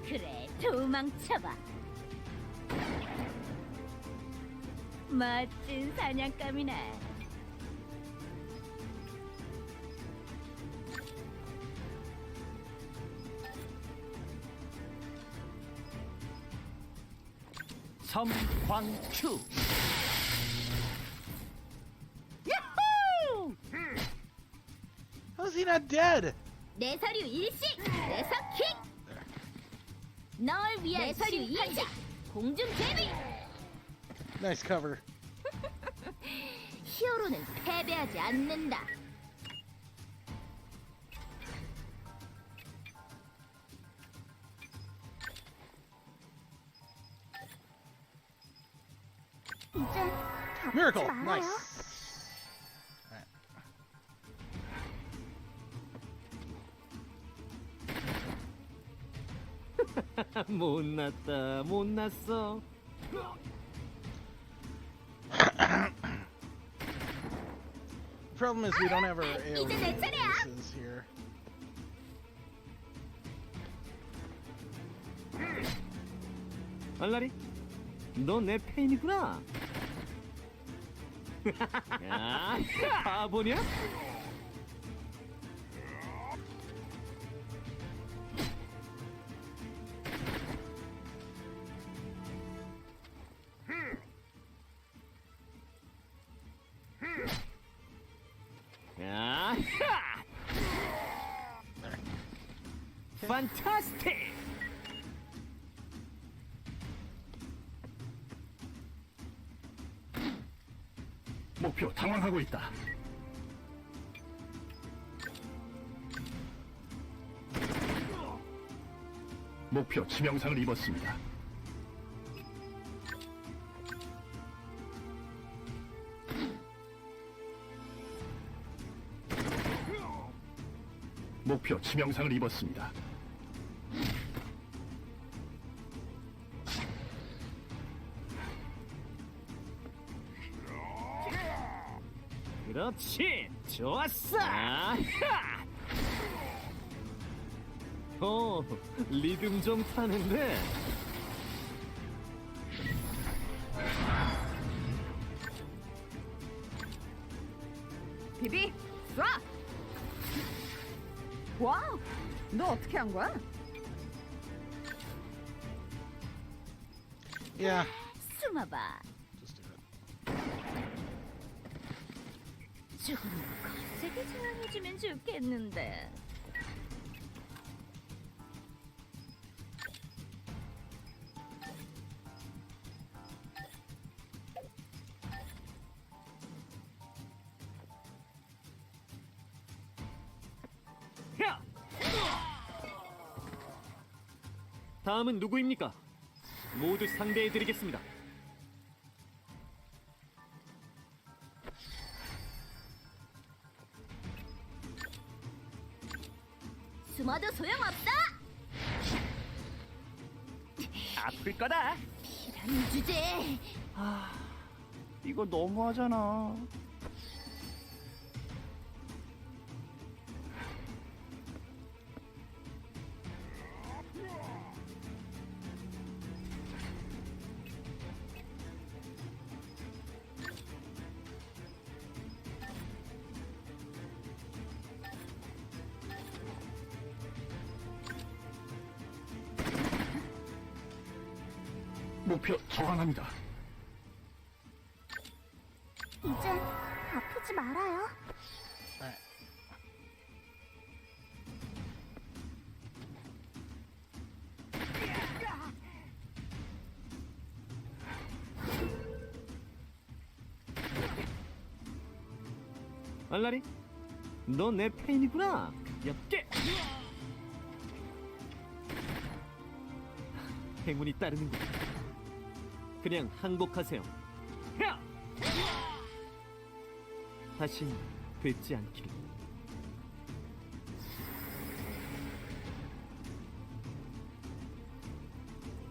그래, 도망쳐봐. 멋진 사냥감이네. 섬광추. How is he not dead? 내 서류 일시. 내 서킥. 널 위한 내 서류 일시. 공중 제비. Nice cover. 히어로는 패배하지 않는다. 이제 Miracle. 겹치지 말아요. Nice. Alright. 못났다 못났어. The problem is we don't have our AoE 이제 내 차례야. releases here. 알라리, 너 내 팬이구나. 야, 바보냐? 야, 판타스틱. 목표 당황하고 있다. 목표 치명상을 입었습니다. 목표 치명상을 입었습니다. 그렇지, 좋았어. 아하! 오, 리듬 좀 타는데. 비비 쏴. 와우. 너 어떻게 한 거야? Yeah. 숨어봐. Just 조금 거세게 제안해주면 좋겠는데. 야! 다음은 누구입니까? 모두 상대해드리겠습니다. 숨어도 소용없어. 아플 거다. 이런 주제. 이거 너무하잖아. 목표 저항합니다. 이제 아프지 말아요. Alright. 알라리, 너 내 팬이구나. 엽게. 행운이 따르는군. 그냥 항복하세요. 야! 다신 뵙지 않기를.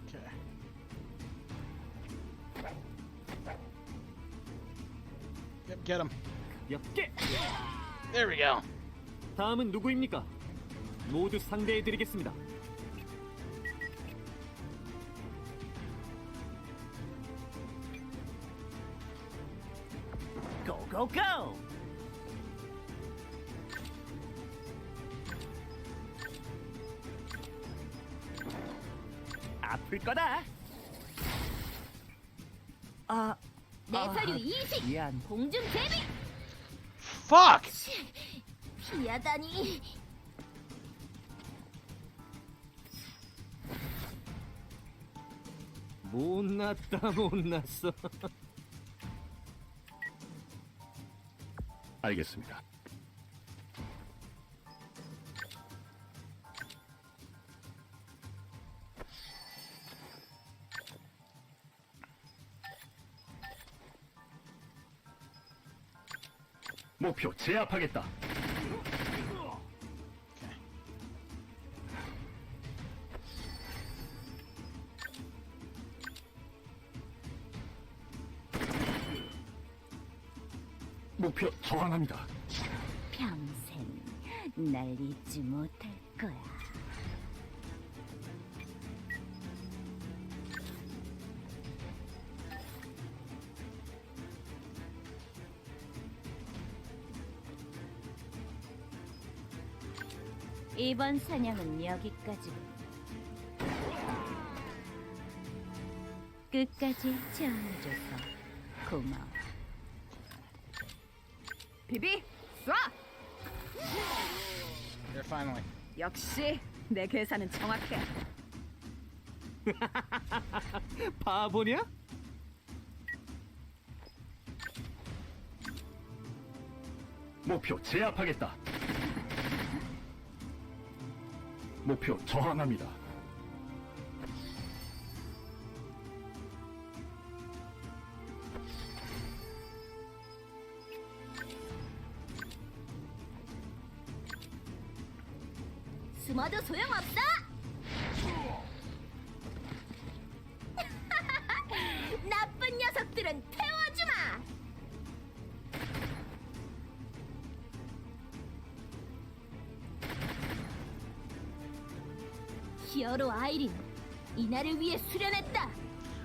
Okay. Yep, get him. 엽게. There we go. 다음은 누구입니까? 모두 상대해드리겠습니다. 고고고! 아플 거다. 내 서류 이식. 미안. 공중 대비. Fuck! 피하다니. 못났다 못났어. 알겠습니다. 목표 제압하겠다. 목표 저항합니다. 평생 날 잊지 못할 거야. 이번 사냥은 여기까지. 끝까지 지원해줘서 고마워. 비비, 쏴! There, finally. 역시 내 계산은 정확해. 바보냐? 목표 제압하겠다. 목표 저항합니다. 숨어도 소용없어. 나쁜 녀석들은 태워주마. 히어로 아이린, 이날을 위해 수련했다.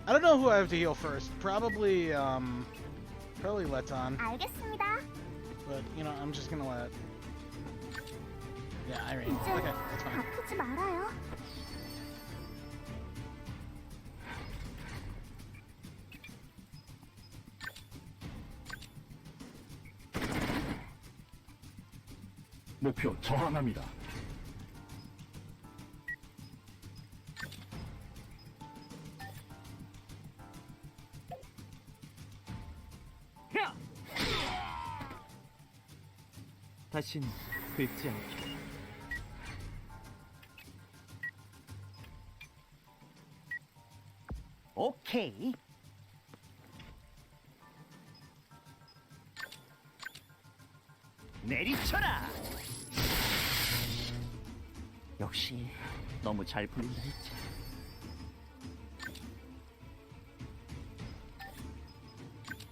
I don't know who I have to heal first. Probably Leton. 알겠습니다. But, you know, I'm just gonna let... Yeah, Irene. 이제 Okay, that's fine. 아프지 말아요. 목표 저항합니다. 야! 다신 뵙지 않게. 오케이. 내리쳐라. 역시 너무 잘 풀린다 했지.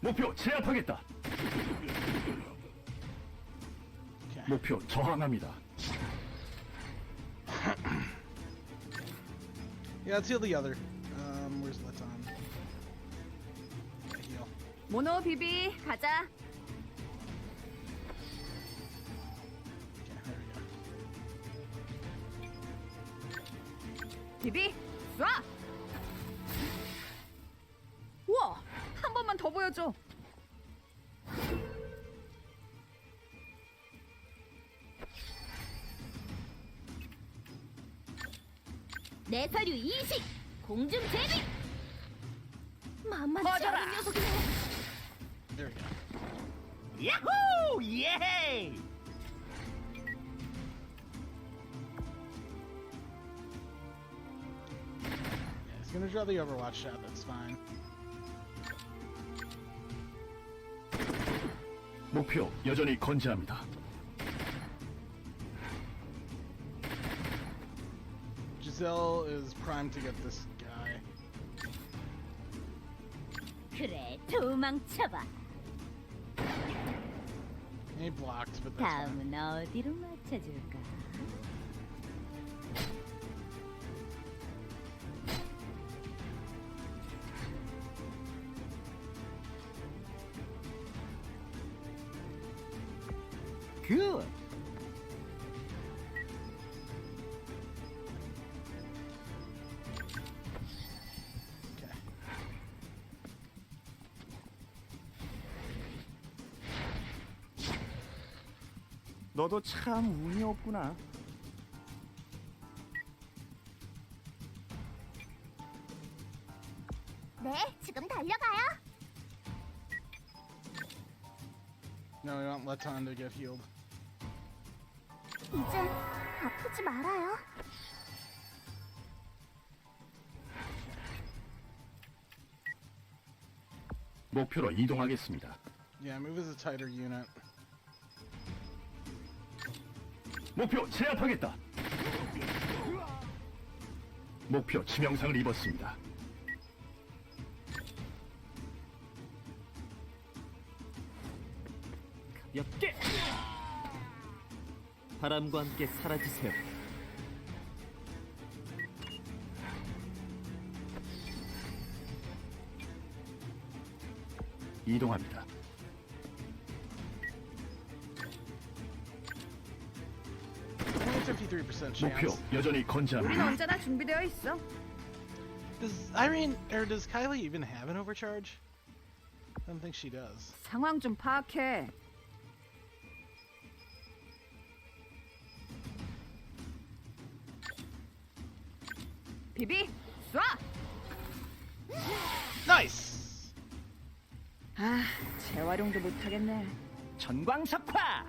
목표 제압하겠다. Okay. 목표 저항합니다. Yeah, let's heal the other. Where's Leton? Yeah, heal. 모노 비비 가자. Okay, there we go. 비비 쏴. 우와 한 번만 더 보여줘. 내 서류 인식. 공중 제비. 만만치 꺼져라. 않은 녀석이네. There we go. 야호! 예! Yeah, he's gonna draw the Overwatch shot. That's fine. 목표 여전히 건재합니다. Giselle is primed to get this guy. 그래, 도망쳐봐. He blocked, but that's fine. 다음은 어디로 맞춰줄까? 굿! Okay. 너도 참 운이 없구나. 네, 지금 달려가요. No, we want Leton to get healed. 이젠 아프지 말아요. 목표로 이동하겠습니다. Yeah, move as a tighter unit. 목표 제압하겠다. 목표 치명상을 입었습니다. 가볍게. 바람과 함께 사라지세요. 이동합니다. Only 53% chance. 목표 여전히 우린 건재합니다. 언제나 준비되어 있어. Does Irene or does Kylie even have an overcharge? I don't think she does. 상황 좀 파악해. 비비 쏴. Nice. 아 재활용도 못하겠네. 전광석화!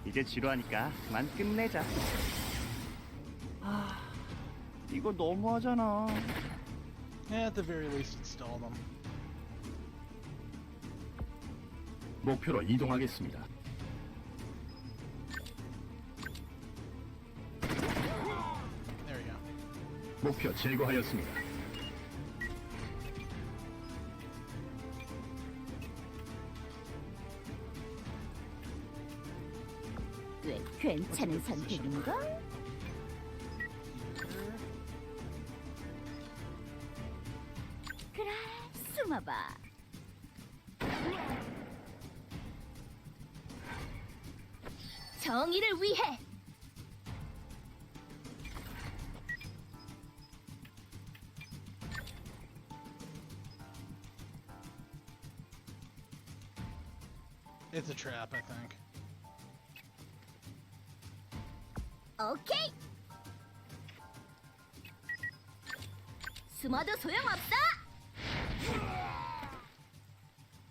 이제 지루하니까 그만 끝내자. 아, 이거 너무하잖아. Yeah, at the very least, install them. 목표로 이동하겠습니다. There we go. 목표 제거하였습니다. 꽤 괜찮은 선택인가? 그래, 숨어봐. 정의를 위해. It's a trap, I think. 오케이. 숨어도 소용없어.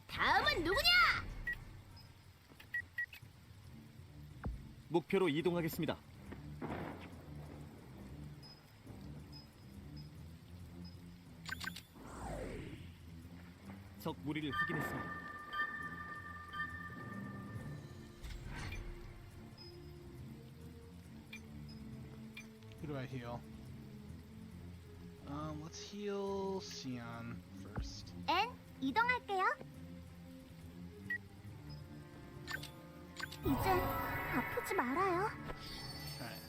다음은 누구냐? 목표로 이동하겠습니다. 적 무리를 확인했습니다. Who do I heal? Let's heal Sion first. 엔 이동할게요. 이제 아프지 말아요. Alright.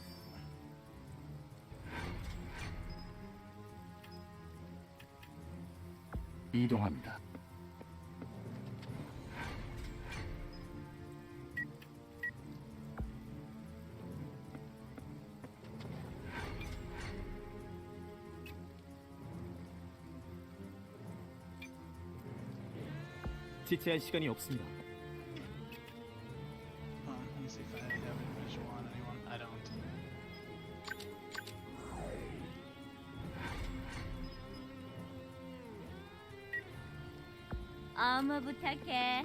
이동합니다. 지체할 시간이 없습니다. Let me see if I have a visual on anyone. I don't. 어머 부탁해.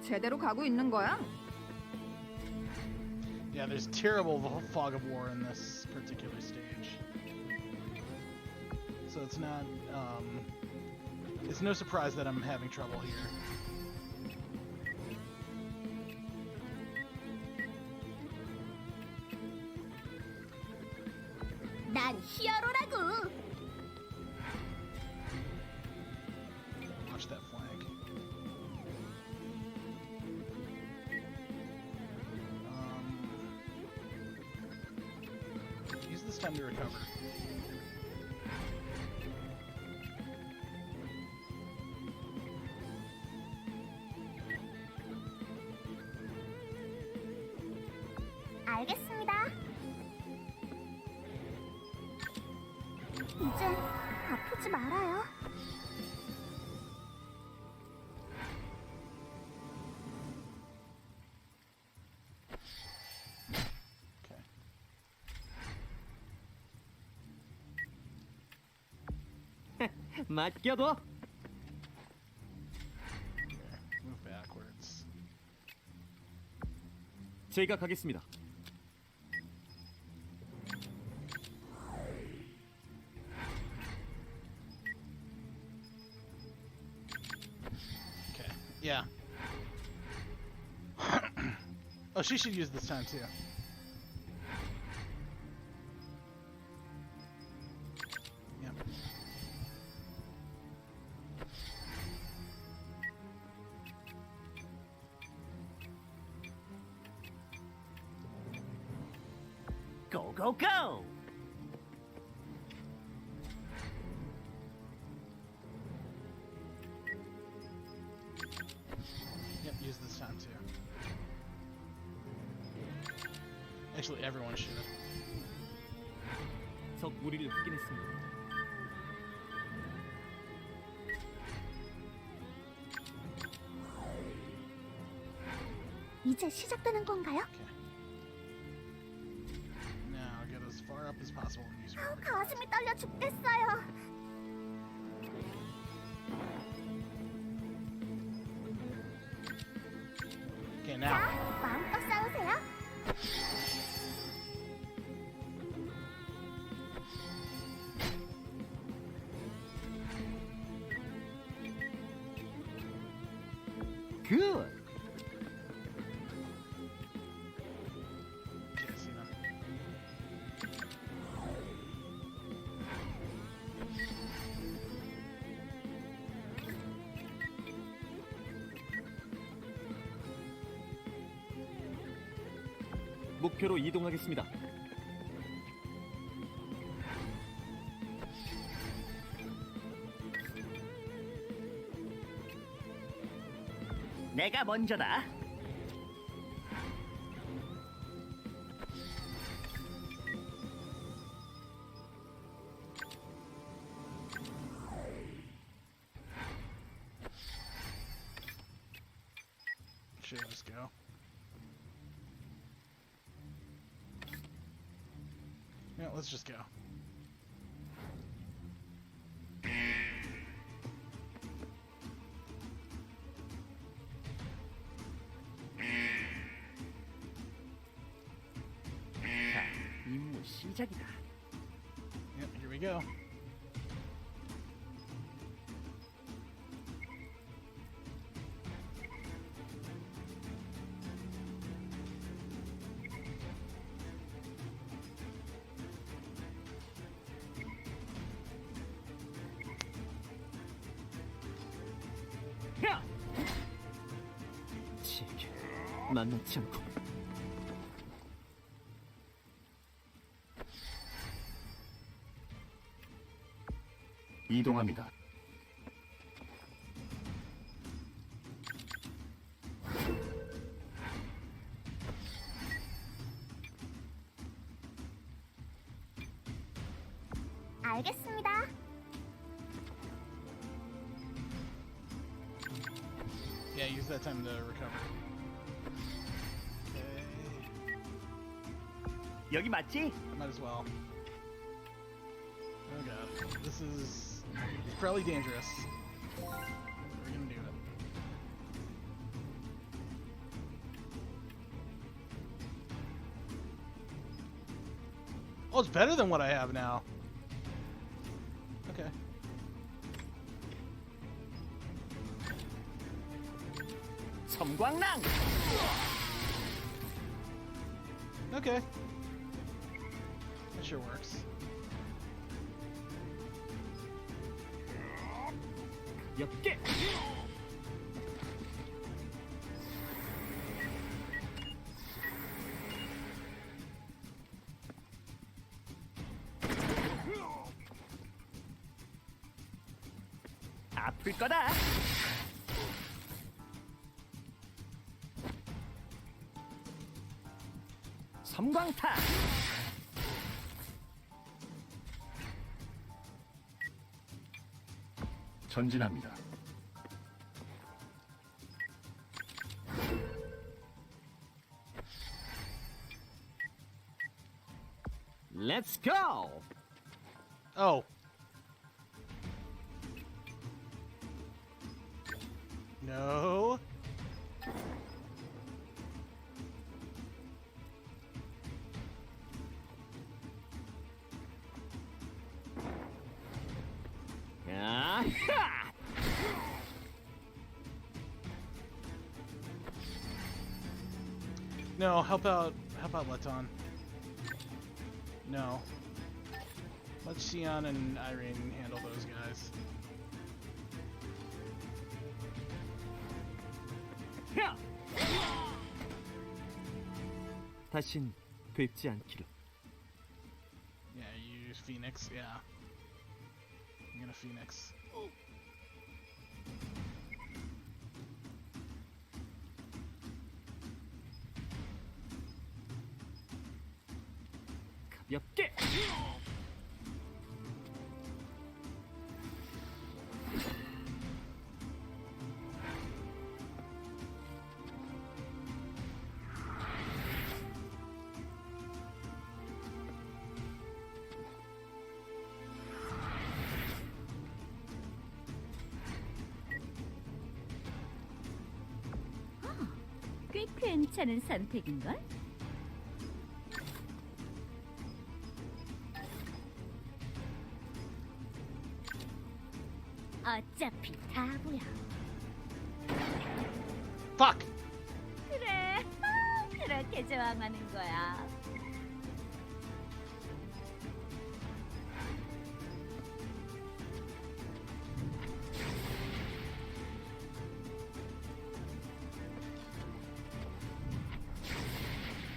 제대로 가고 있는 거야? Yeah, there's terrible fog of war in this particular stage. So it's not, it's no surprise that I'm having trouble here. 난 히어로라고. Watch that flank. Use this time to recover. 알겠습니다. 이제 아프지 말아요. Okay. 맡겨둬. Okay. Move backwards. 제가 가겠습니다. Okay. Yeah. Oh, she should use this time too. Yep. Go, go, go! Yep, use this time too. Actually, everyone should. 적 무리를 확인했습니다. 이제 시작되는 건가요? Okay. Now get as far up as possible and use your recovery. 가슴이 떨려 죽겠어요. Okay, now. 자, 마음껏 싸우세요. 굿! Okay, see them. 목표로 이동하겠습니다. 내가 먼저다. should I just go? Yeah, let's just go. 자, 임무 시작이다. Yep, here we go. 야! 제게 만나지 않고. 이동합니다. 알겠습니다. Yeah, use that time to recover. Okay. 여기 맞지? Might as well. Oh god. This is probably dangerous. We're gonna do it. Oh, it's better than what I have now. Okay. 섬광랑. Okay. That sure works. 가볍게. 아플 거다. 섬광탄. 전진합니다. Let's go. Oh. No. 야하! No, help out Leton. No. Let Xion and Irene handle those guys. 야! 다신 뵙지 않기를. Yeah, you use Phoenix, yeah. I'm gonna Phoenix. 가볍게. 꽤 괜찮은 선택인걸? 어차피 다 보여. Fuck! 그래, 그렇게 저항하는 거야.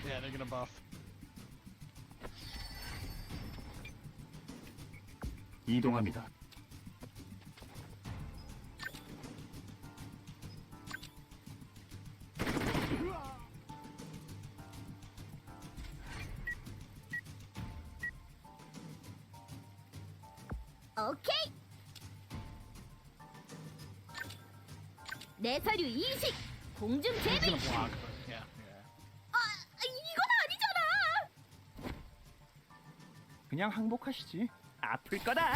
Yeah, they're gonna buff. 이동합니다. 오케이. 내 서류 이식. 공중 He's 제비. gonna block, but yeah. 이건 아니잖아. 그냥 항복하시지. 아플 거다.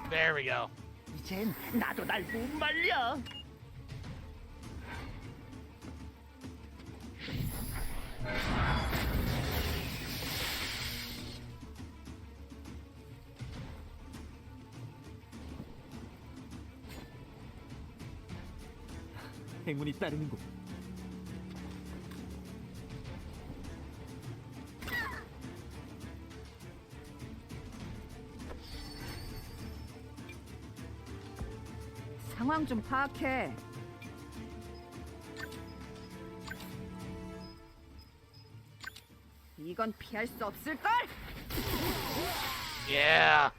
There we go. 이젠 나도 날 못 말려. 행운이 따르는군. 상황 좀 파악해. 이건 피할 수 없을걸? Yeah.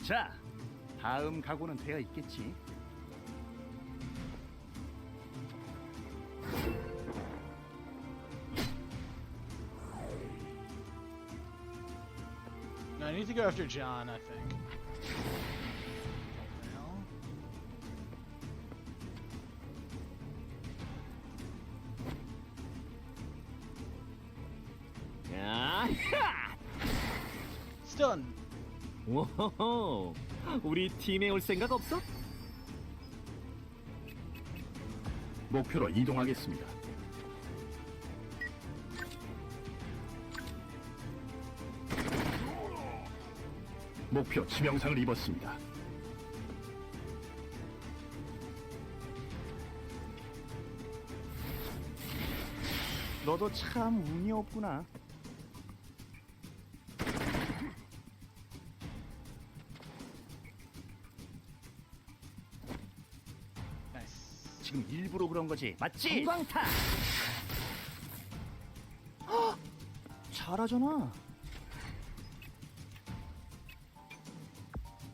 자, 다음 각오는 되어 있겠지. No, I need to go after John, I think. Well, 야하! stun. 오호호. 우리 팀에 올 생각 없어? 목표로 이동하겠습니다. 목표 치명상을 입었습니다. 너도 참 운이 없구나. Nice. 지금 일부러 그런 거지, 맞지? 관광타. 헉! 잘하잖아.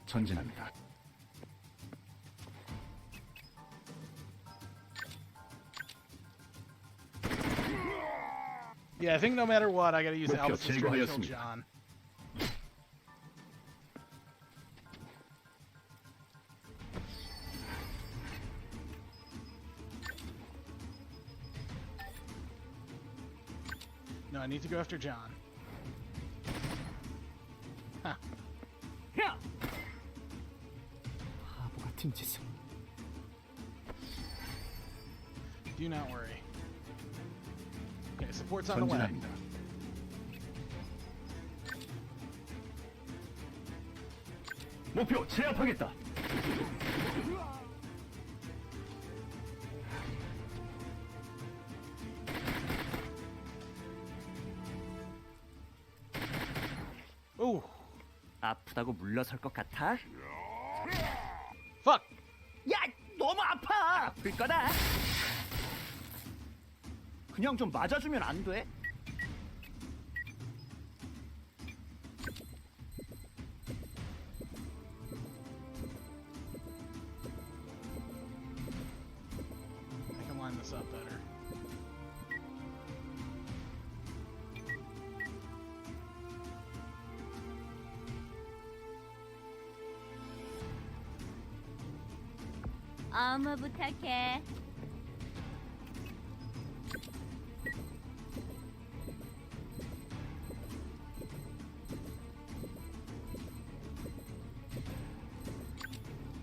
전진합니다. Yeah, I think no matter what, I gotta use 목표 Albus to try to kill 제거하였습니다. John. No, I need to go after John. Huh. 야! 바보 같은 짓을. Do not worry. Okay, support's on the way. 전진합니다. 목표 제압하겠다. Ooh, 아프다고 물러설 것 같아? fuck! 야, 너무 아파. 아플 거다. 그냥 좀 맞아주면 안 돼? I can line this up better. 어머 부탁해.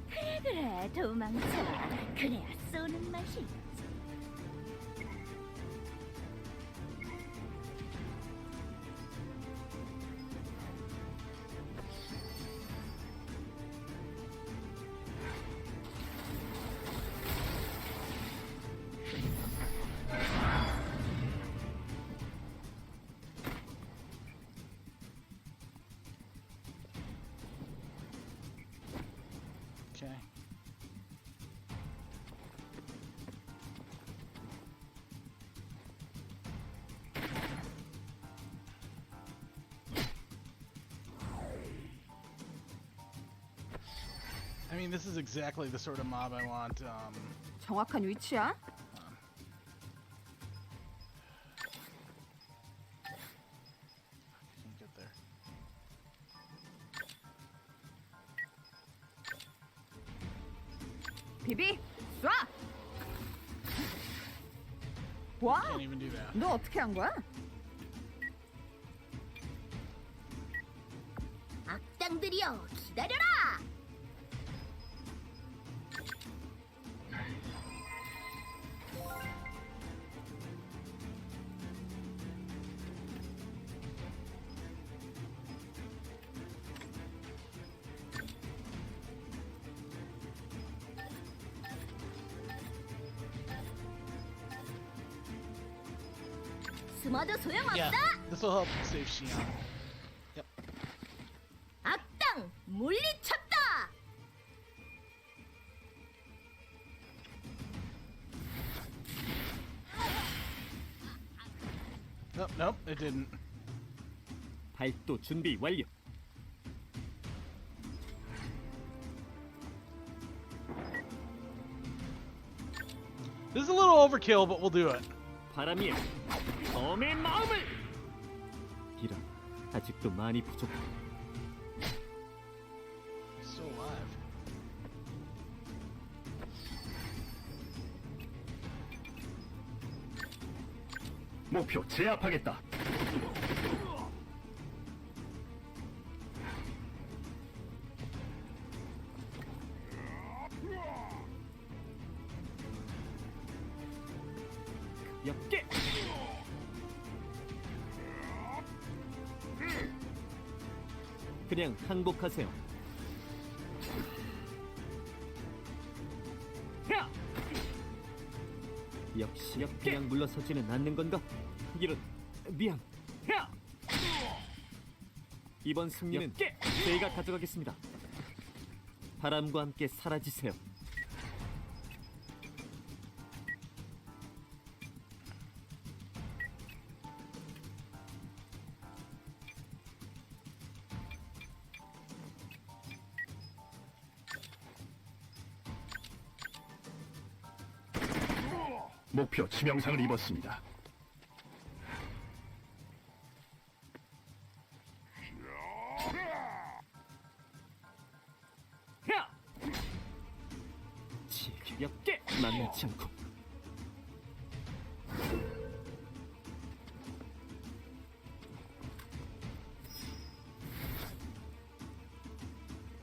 그래 도망쳐. 그래야 쏘는 맛이. Okay. I mean, this is exactly the sort of mob I want. 정확한 위치야? 비비 쏴. 와, Can't even do that. 너 어떻게 한 거야? 악당들이여 기다려라. 숨어도 소용없어. Yeah, this will help save Xion. Yep. 악당 물리쳤다. Nope, nope, it didn't. 발도 준비 완료. This is a little overkill, but we'll do it. 바람이야. 검의 마음을. 이런 아직도 많이 부족해. Still alive. 목표 제압하겠다. 엽게. 그냥 항복하세요. 야! 역시 그냥 물러서지는 않는 건가? 이런 미안. 야! 이번 승리는 제가 가져가겠습니다. 바람과 함께 사라지세요. 목표 치명상을 입었습니다. 야! 지겹게 만나지 않고.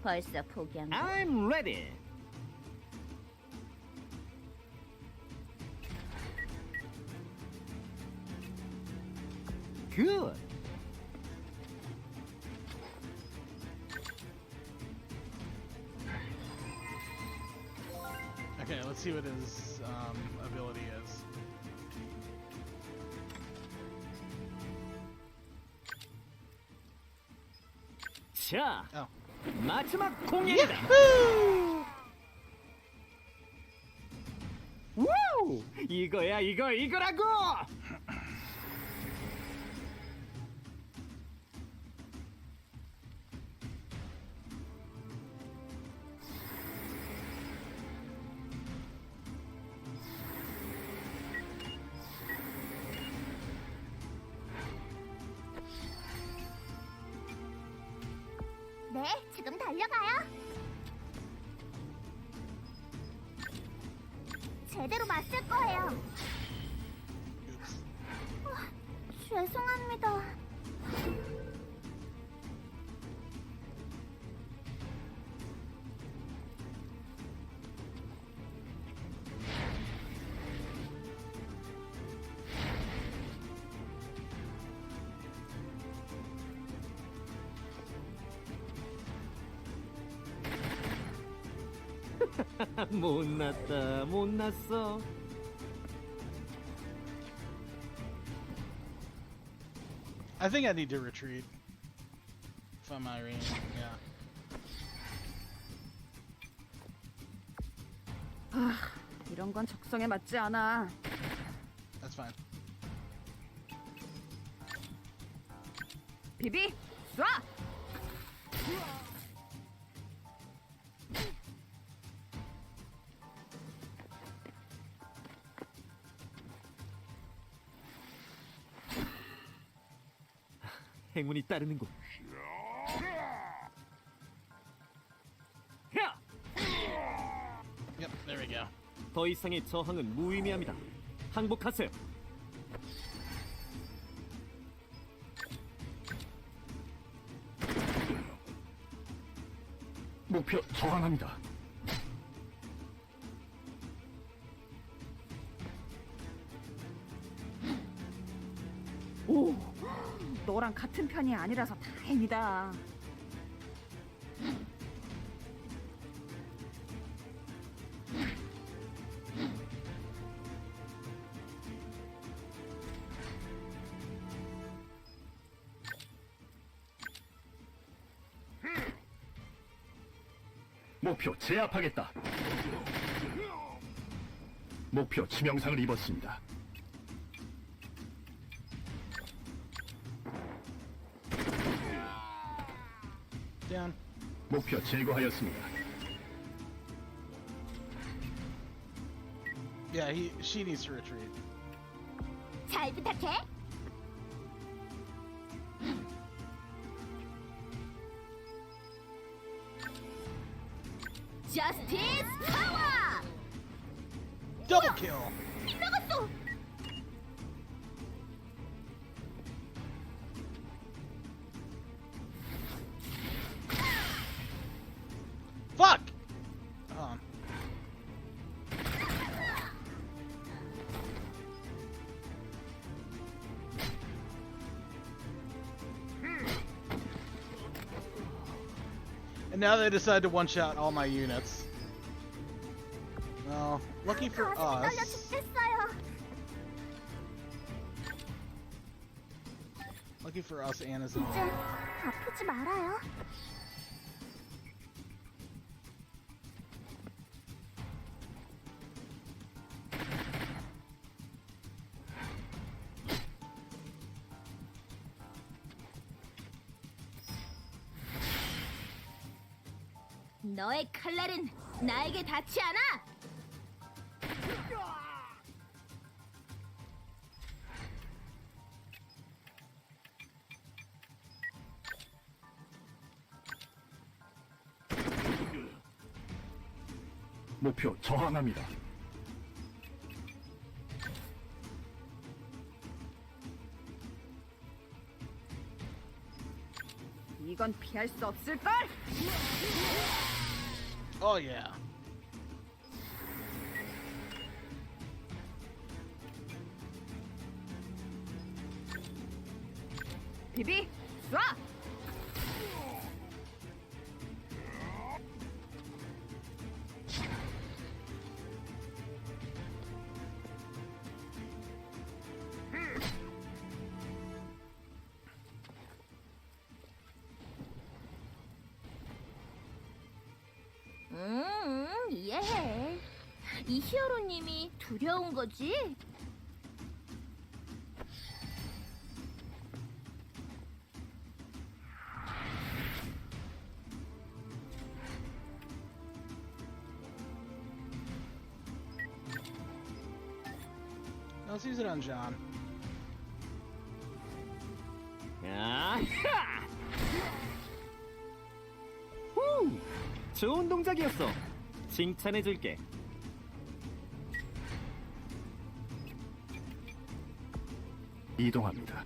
벌써 포기한 거. I'm ready. Good. Okay, let's see what his ability is. 자, Oh. 마지막 공연이다. 우! 이거야, 이거라고! 네, 지금 달려가요. 제대로 맞을 거예요. Oops. 죄송합니다. 못났다, 못났어. I think I need to retreat. If I'm Irene, yeah. 이런 건 적성에 맞지 않아. That's fine. 비비 쏴. 행운이 따르는군. 야! Yep, there we 더 이상의 저항은 무의미합니다. 항복하세요. 목표 저항합니다. 오, 너랑 같은 편이 아니라서 다행이다. 목표 제압하겠다. 목표 치명상을 입었습니다. Down. 목표 제거하였습니다. Yeah, she needs to retreat. 잘 부탁해. 저스티스 파워! Double kill. 빗나갔어! Fuck! And now they decide to one-shot all my units. Well, lucky for 떨려 us. 죽겠어요. Lucky for us, Anna's in 이제 there. 아프지 말아요. 너의 칼날은 나에게 닿지 않아. 목표 저항합니다. 이건 피할 수 없을걸? Oh yeah. 비비, 쏴! 이해해. 이 히어로님이 두려운 거지? Let's use it on John. 아하! 후! 좋은 동작이었어. 칭찬해줄게. 이동합니다.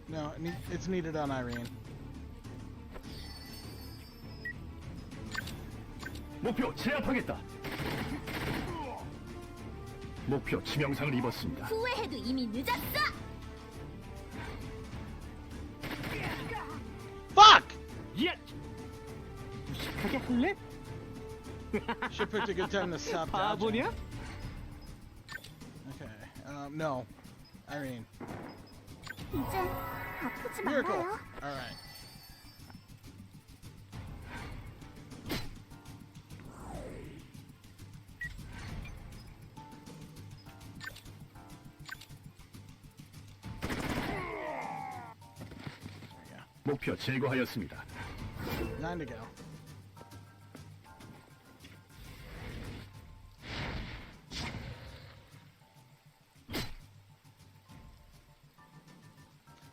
No, it's needed on Irene. 목표 제압하겠다. 목표 치명상을 입었습니다. 후회해도 이미 늦었어. Fuck! 야! 무식하게 할래? Should picked a good time to stop dodging. 바보냐? Okay. No. Irene. 이제 아프지 Miracle. 말아요. Alright. 목표 제거하였습니다. 9 to go.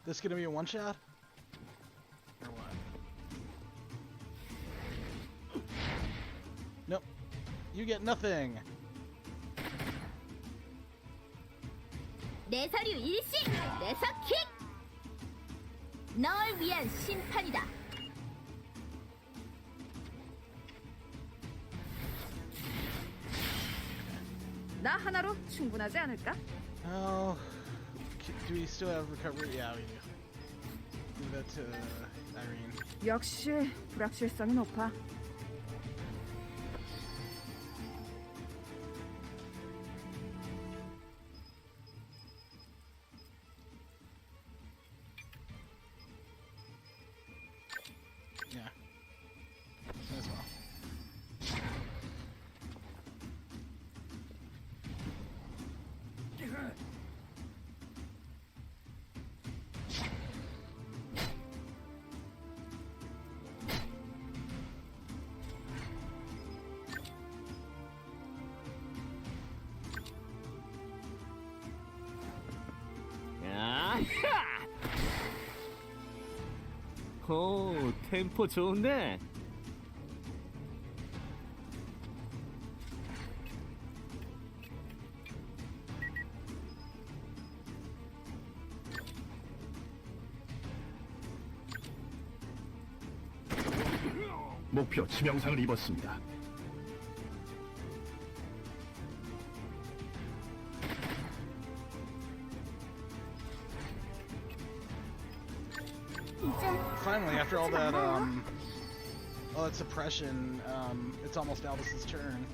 This gonna be a one shot? Or what? You get nothing. 내 서류 일시 내서킥 널 위한 심판이다. 나 하나로 충분하지 않을까? Oh, do we still have recovery? Yeah, we do. Give that to Irene. 역시 불확실성이 높아. Yeah. As well. 야하! 오, 템포 좋은데? 목표 치명상을 입었습니다. Finally, after all that suppression, it's almost Albus's turn.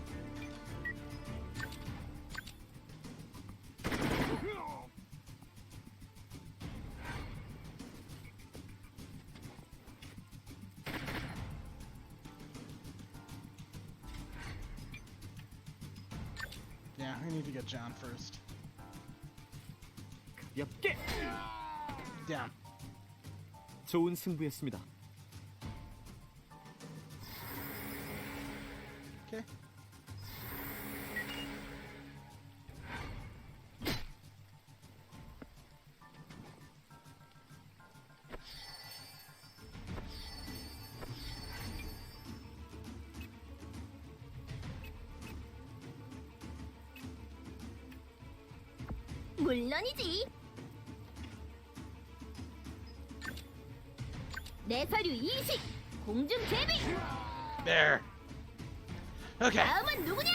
Yeah, we need to get John first. 가볍게! Down. 좋은 승부였습니다. Okay. 물론이지. 내 서류 이식 공중 제비. There. Okay. 다음은 누구냐?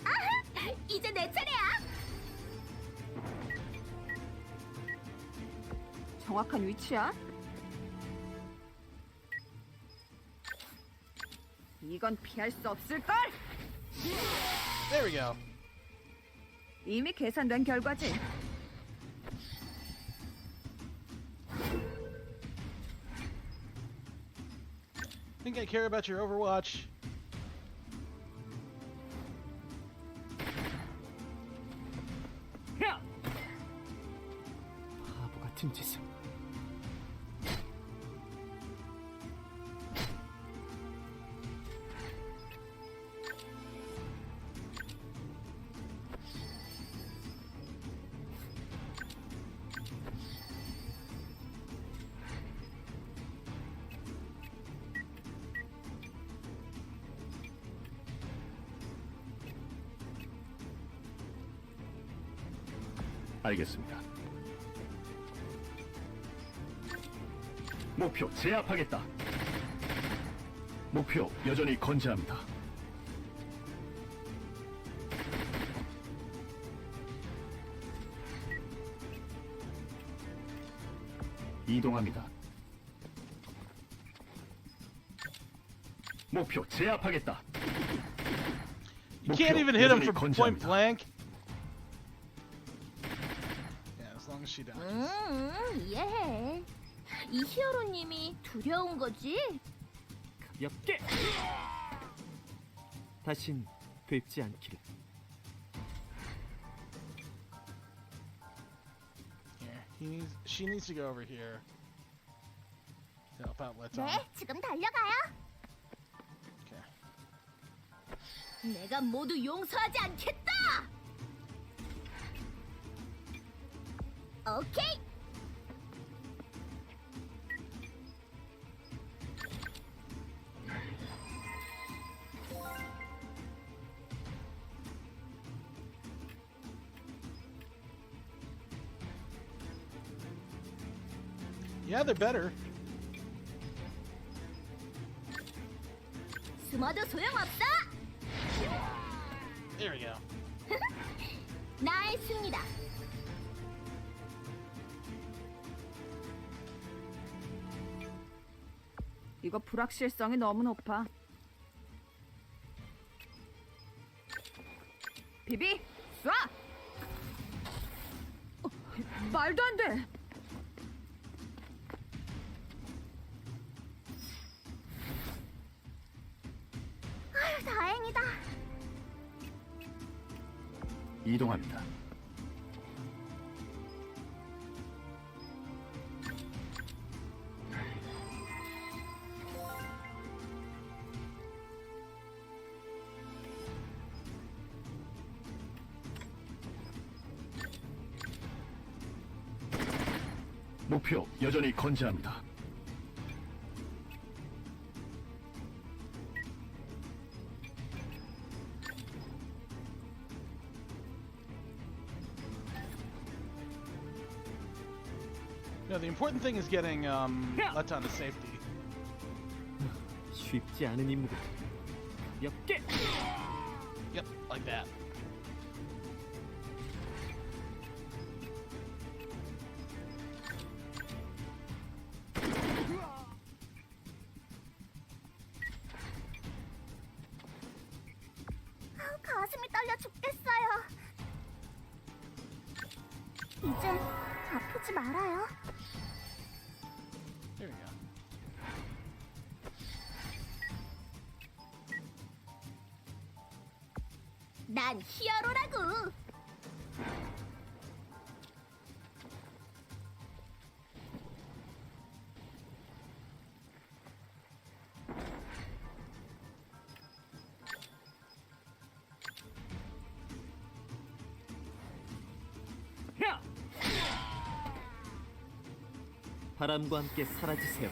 아하, 이제 내 차례야. 정확한 위치야. 이건 피할 수 없을걸? There we go. 이미 계산된 결과지. Think I care about your Overwatch. 야! 바보 같은 짓을. 알겠습니다. 목표 제압하겠다. 목표 여전히 건재합니다. 이동합니다. 목표 제압하겠다. You can't even hit him 여전히 from point 건재합니다. blank. Yeah, as long as she dodges. 이해해. 이 히어로님이 두려운 거지? 가볍게! 다신 뵙지 않기를. Yeah, she needs to go over here to help out Leton. 네, 지금 달려가요. Okay. 내가 모두 용서하지 않겠다. 오케이. Yeah, they're better. 숨어도 소용없어. There we go. 나의 승리다. 이거 불확실성이 너무 높아. 비비, 쏴! 말도 안 돼. 아유, 다행이다. 이동합니다. 목표 여전히 건재합니다. No, the important thing is getting Leton to safety. 쉽지 않은 임무고. 가볍게. Yep, like that. 가슴이 떨려 죽겠어요. 이제 아프지 말아요. There we go. 난 히어로라고. 야! 바람과 함께 사라지세요.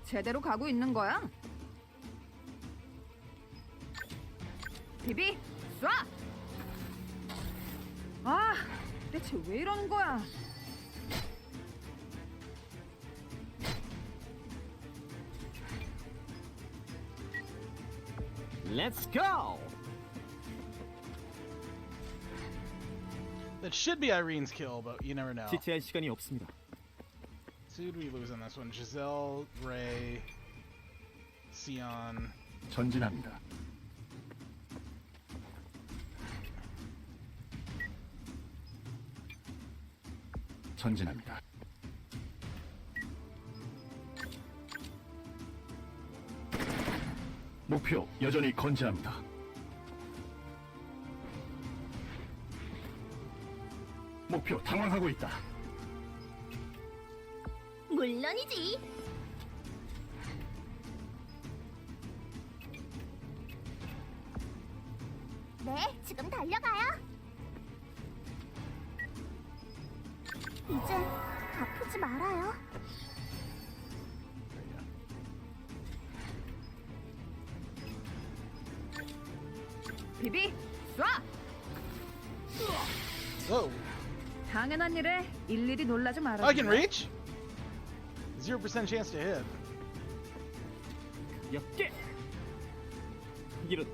제대로 가고 있는 거야? 비비, 쏴! 아, 대체 왜 이러는 거야? Let's go! That should be Irene's kill, but you never know. 지체할 시간이 없습니다. So who do we lose on this one? Giselle, Ray, Sion. 전진합니다. 전진합니다. 목표 여전히 건재합니다. 목표 당황하고 있다. 물론이지. 네, 지금 달려가요. 이제 아프지 말아요. 비비, 쏴! Whoa! 당연한 일에 일일이 놀라지 말아. I can reach? 0% chance to hit. 가볍게. 이런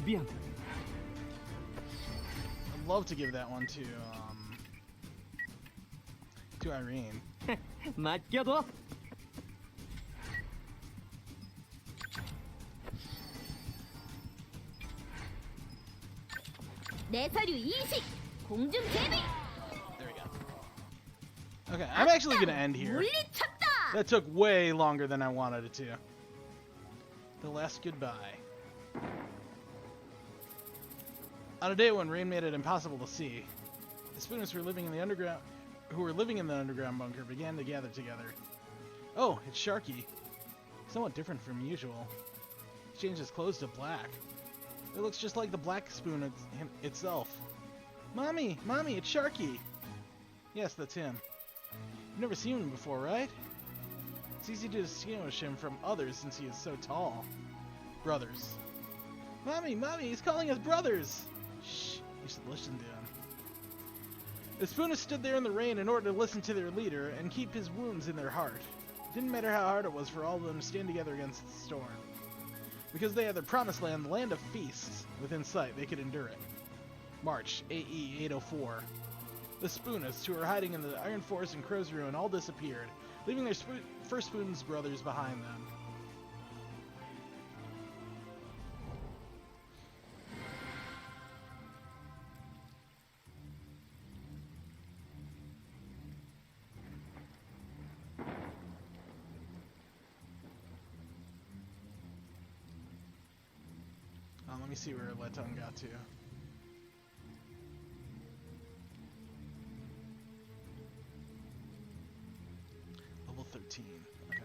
미안. I'd love to give that one to Irene. 맡겨둬. 내 서류 이식. 공중 제비. There we go. Okay, I'm actually gonna end here. 물리쳤다. That took way longer than I wanted it to. The last goodbye. On a day when rain made it impossible to see, the Spooners who were living in the underground bunker began to gather together. Oh, it's Sharky. Somewhat different from usual. He's changed his clothes to black. It looks just like the black spoon itself. Mommy! Mommy, it's Sharky! Yes, that's him. You've never seen him before, right? It's easy to distinguish him from others since he is so tall. Brothers. Mommy! Mommy! He's calling us brothers! Shh! You should listen to him. The Spooners stood there in the rain in order to listen to their leader and keep his wounds in their heart. It didn't matter how hard it was for all of them to stand together against the storm. Because they had their promised land, the land of feasts, within sight, they could endure it. March, AE 804. The Spooners, who were hiding in the Iron Forest and Crow's Ruin, all disappeared, leaving their first Spoon's brothers behind them. Let me see where Letton got to. Level 13. Okay.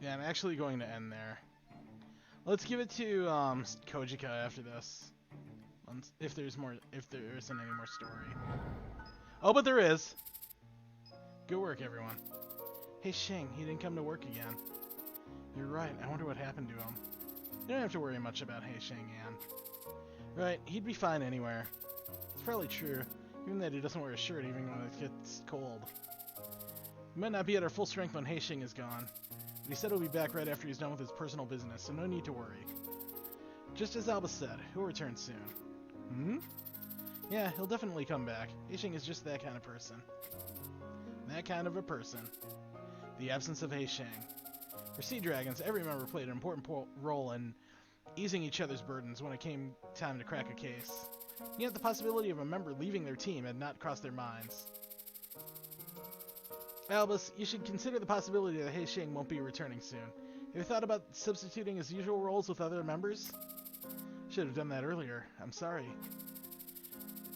Yeah, I'm actually going to end there. Let's give it to Kojika after this. If there isn't any more story. Oh, but there is. Good work, everyone. Hey, Shing, he didn't come to work again. You're right. I wonder what happened to him. You don't have to worry much about Hey Shing, Ann. Right, he'd be fine anywhere. It's probably true, even that he doesn't wear a shirt even when it gets cold. We might not be at our full strength when Hey Shing is gone. But he said he'll be back right after he's done with his personal business, so no need to worry. Just as Alba said, he'll return soon. Hmm? Yeah, he'll definitely come back. Heishing is just that kind of person. That kind of a person. The absence of Heishing. For Sea Dragons, every member played an important role in easing each other's burdens when it came time to crack a case. Yet the possibility of a member leaving their team had not crossed their minds. Albus, you should consider the possibility that Heishing won't be returning soon. Have you thought about substituting his usual roles with other members? Should have done that earlier. I'm sorry.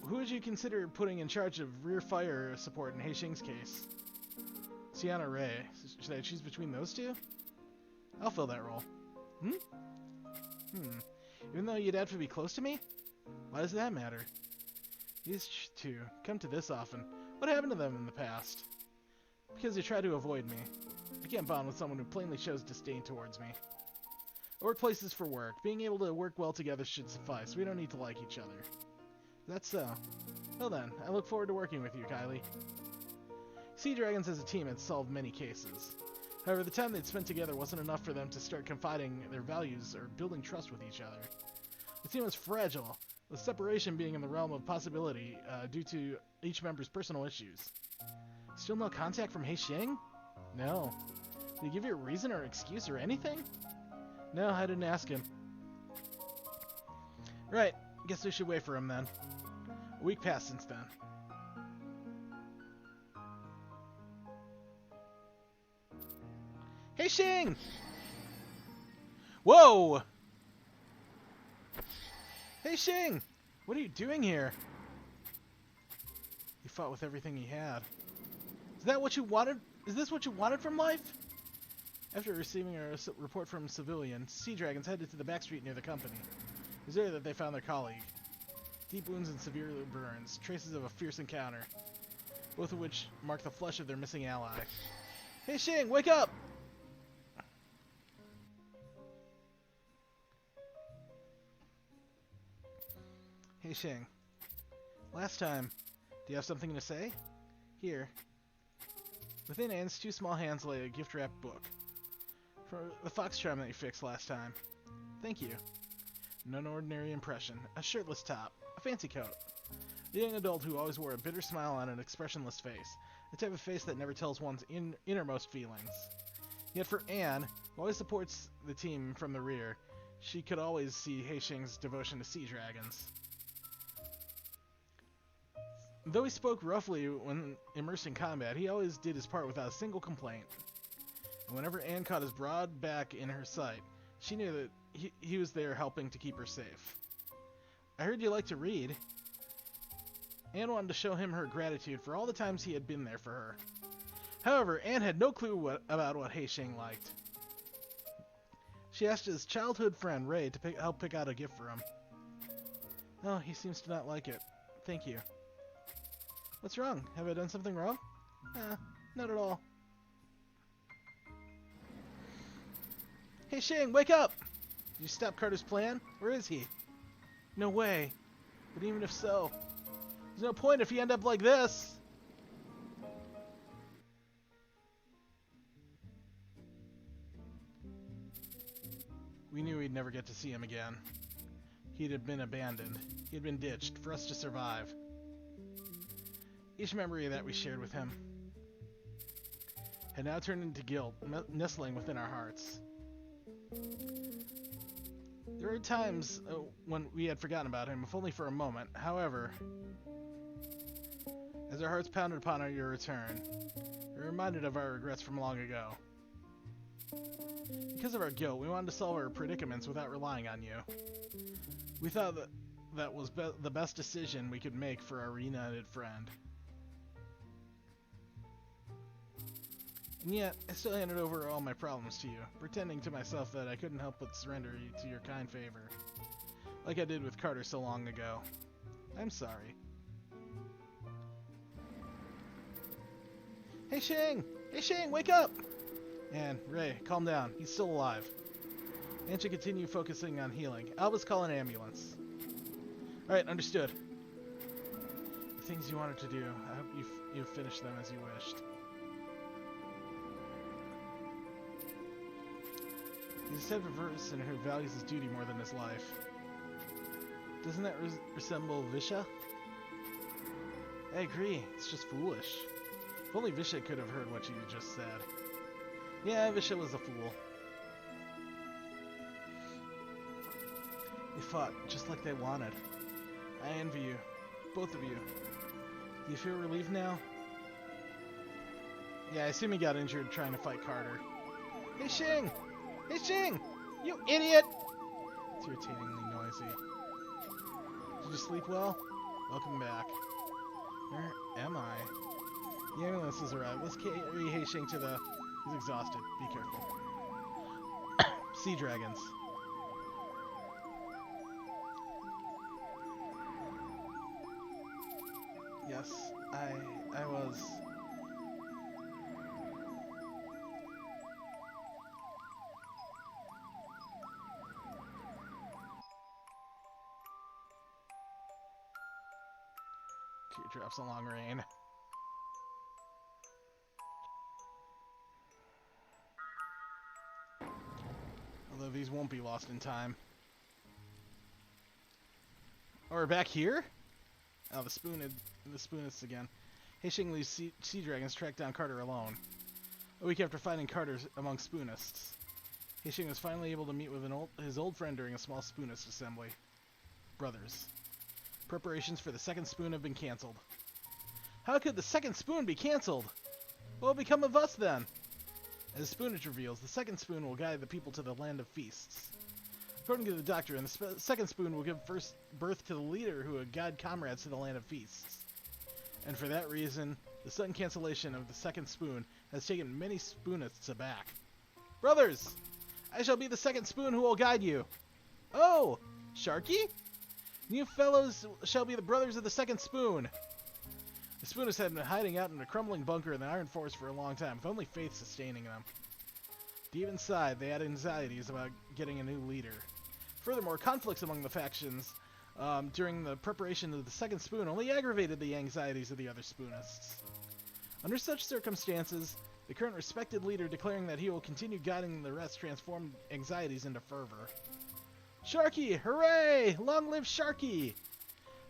Who would you consider putting in charge of rear fire support in Heishing's case? Sienna Ray. Should I choose between those two? I'll fill that role. Even though you'd have to be close to me? Why does that matter? These two come to this often. What happened to them in the past? Because they try to avoid me. I can't bond with someone who plainly shows disdain towards me. A workplace is for work. Being able to work well together should suffice. We don't need to like each other. That's so. Well then, I look forward to working with you, Kylie. Sea Dragons as a team had solved many cases. However, the time they'd spent together wasn't enough for them to start confiding their values or building trust with each other. The team was fragile, with separation being in the realm of possibility due to each member's personal issues. Still no contact from Heishing? No. Did he give you a reason or excuse or anything? No, I didn't ask him. Right, guess we should wait for him then. A week passed since then. Heishing! Whoa! Heishing! What are you doing here? He fought with everything he had. Is that what you wanted? Is this what you wanted from life? After receiving a report from civilian, Sea Dragons headed to the back street near the company. It was there that they found their colleague. Deep wounds and severe burns, traces of a fierce encounter, both of which marked the flesh of their missing ally. Hey Shing, wake up! Hey Shing, last time, do you have something to say? Here. Within Anne's two small hands lay a gift-wrapped book. For the fox charm that you fixed last time. Thank you. No ordinary impression. A shirtless top. A fancy coat. A young adult who always wore a bitter smile on an expressionless face. The type of face that never tells one's innermost feelings. Yet for Anne, who always supports the team from the rear, she could always see Heishing's devotion to Sea Dragons. Though he spoke roughly when immersed in combat, he always did his part without a single complaint. And whenever Anne caught his broad back in her sight, she knew that he was there helping to keep her safe. I heard you like to read. Anne wanted to show him her gratitude for all the times he had been there for her. However, Anne had no clue about what Heishing liked. She asked his childhood friend, Ray, to help pick out a gift for him. Oh, he seems to not like it. Thank you. What's wrong? Have I done something wrong? Not at all. Hey Shang, wake up! Did you stop Carter's plan? Where is he? No way. But even if so, there's no point if you end up like this. We knew we'd never get to see him again. He'd have been abandoned. He had been ditched for us to survive. Each memory that we shared with him had now turned into guilt, nestling within our hearts. There were times when we had forgotten about him, if only for a moment. However, as our hearts pounded upon your return, we were reminded of our regrets from long ago. Because of our guilt, we wanted to solve our predicaments without relying on you. We thought that was the best decision we could make for our reunited friend. And yet, I still handed over all my problems to you, pretending to myself that I couldn't help but surrender to your kind favor, like I did with Carter so long ago. I'm sorry. Hey Shang! Hey Shang, wake up! And Ray, calm down. He's still alive. And should continue focusing on healing. Alba's call an ambulance. Alright, understood. The things you wanted to do, I hope you've finished them as you wished. He's the type of person who values his duty more than his life. Doesn't that resemble Visha? I agree, it's just foolish. If only Visha could have heard what you just said. Yeah, Visha was a fool. They fought just like they wanted. I envy you. Both of you. Do you feel relieved now? Yeah, I assume he got injured trying to fight Carter. Hey Shing! Hey Shing! You idiot! It's irritatingly noisy. Did you sleep well? Welcome back. Where am I? The ambulance has arrived. Let's carry Hey Shing to the... He's exhausted. Be careful. Sea dragons. Yes, I was... Teardrops along rain. Although these won't be lost in time. Oh, we're back here? Oh, the spoonists again. Haishing leaves sea dragons track down Carter alone. A week after finding Carter among spoonists, Haishing was finally able to meet with his old friend during a small spoonist assembly. Brothers. Preparations for the second spoon have been cancelled. How could the second spoon be cancelled? What will become of us then? As Spoonage reveals, the second spoon will guide the people to the land of feasts. According to the doctor, the second spoon will give first birth to the leader who will guide comrades to the land of feasts. And for that reason, the sudden cancellation of the second spoon has taken many spoonists aback. Brothers! I shall be the second spoon who will guide you. Oh! Sharky? You fellows shall be the brothers of the second spoon. The spoonists had been hiding out in a crumbling bunker in the Iron Forest for a long time, with only faith sustaining them. Deep inside, they had anxieties about getting a new leader. Furthermore, conflicts among the factions during the preparation of the second spoon only aggravated the anxieties of the other spoonists. Under such circumstances, the current respected leader declaring that he will continue guiding the rest transformed anxieties into fervor. Sharky! Hooray! Long live Sharky!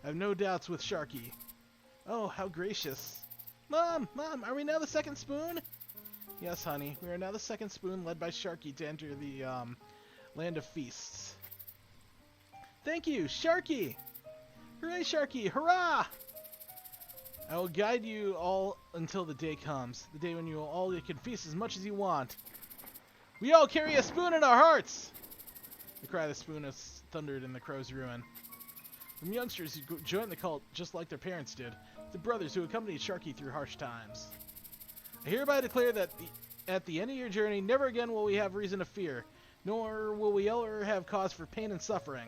I have no doubts with Sharky. Oh, how gracious. Mom! Mom, are we now the second spoon? Yes, honey. We are now the second spoon led by Sharky to enter the land of feasts. Thank you, Sharky! Hooray, Sharky! Hurrah! I will guide you all until the day comes. The day when you all can feast as much as you want. We all carry a spoon in our hearts! The cry of the spoonists thundered in the crow's ruin. From youngsters who joined the cult just like their parents did, to brothers who accompanied Sharky through harsh times. I hereby declare that at the end of your journey, never again will we have reason to fear, nor will we ever have cause for pain and suffering.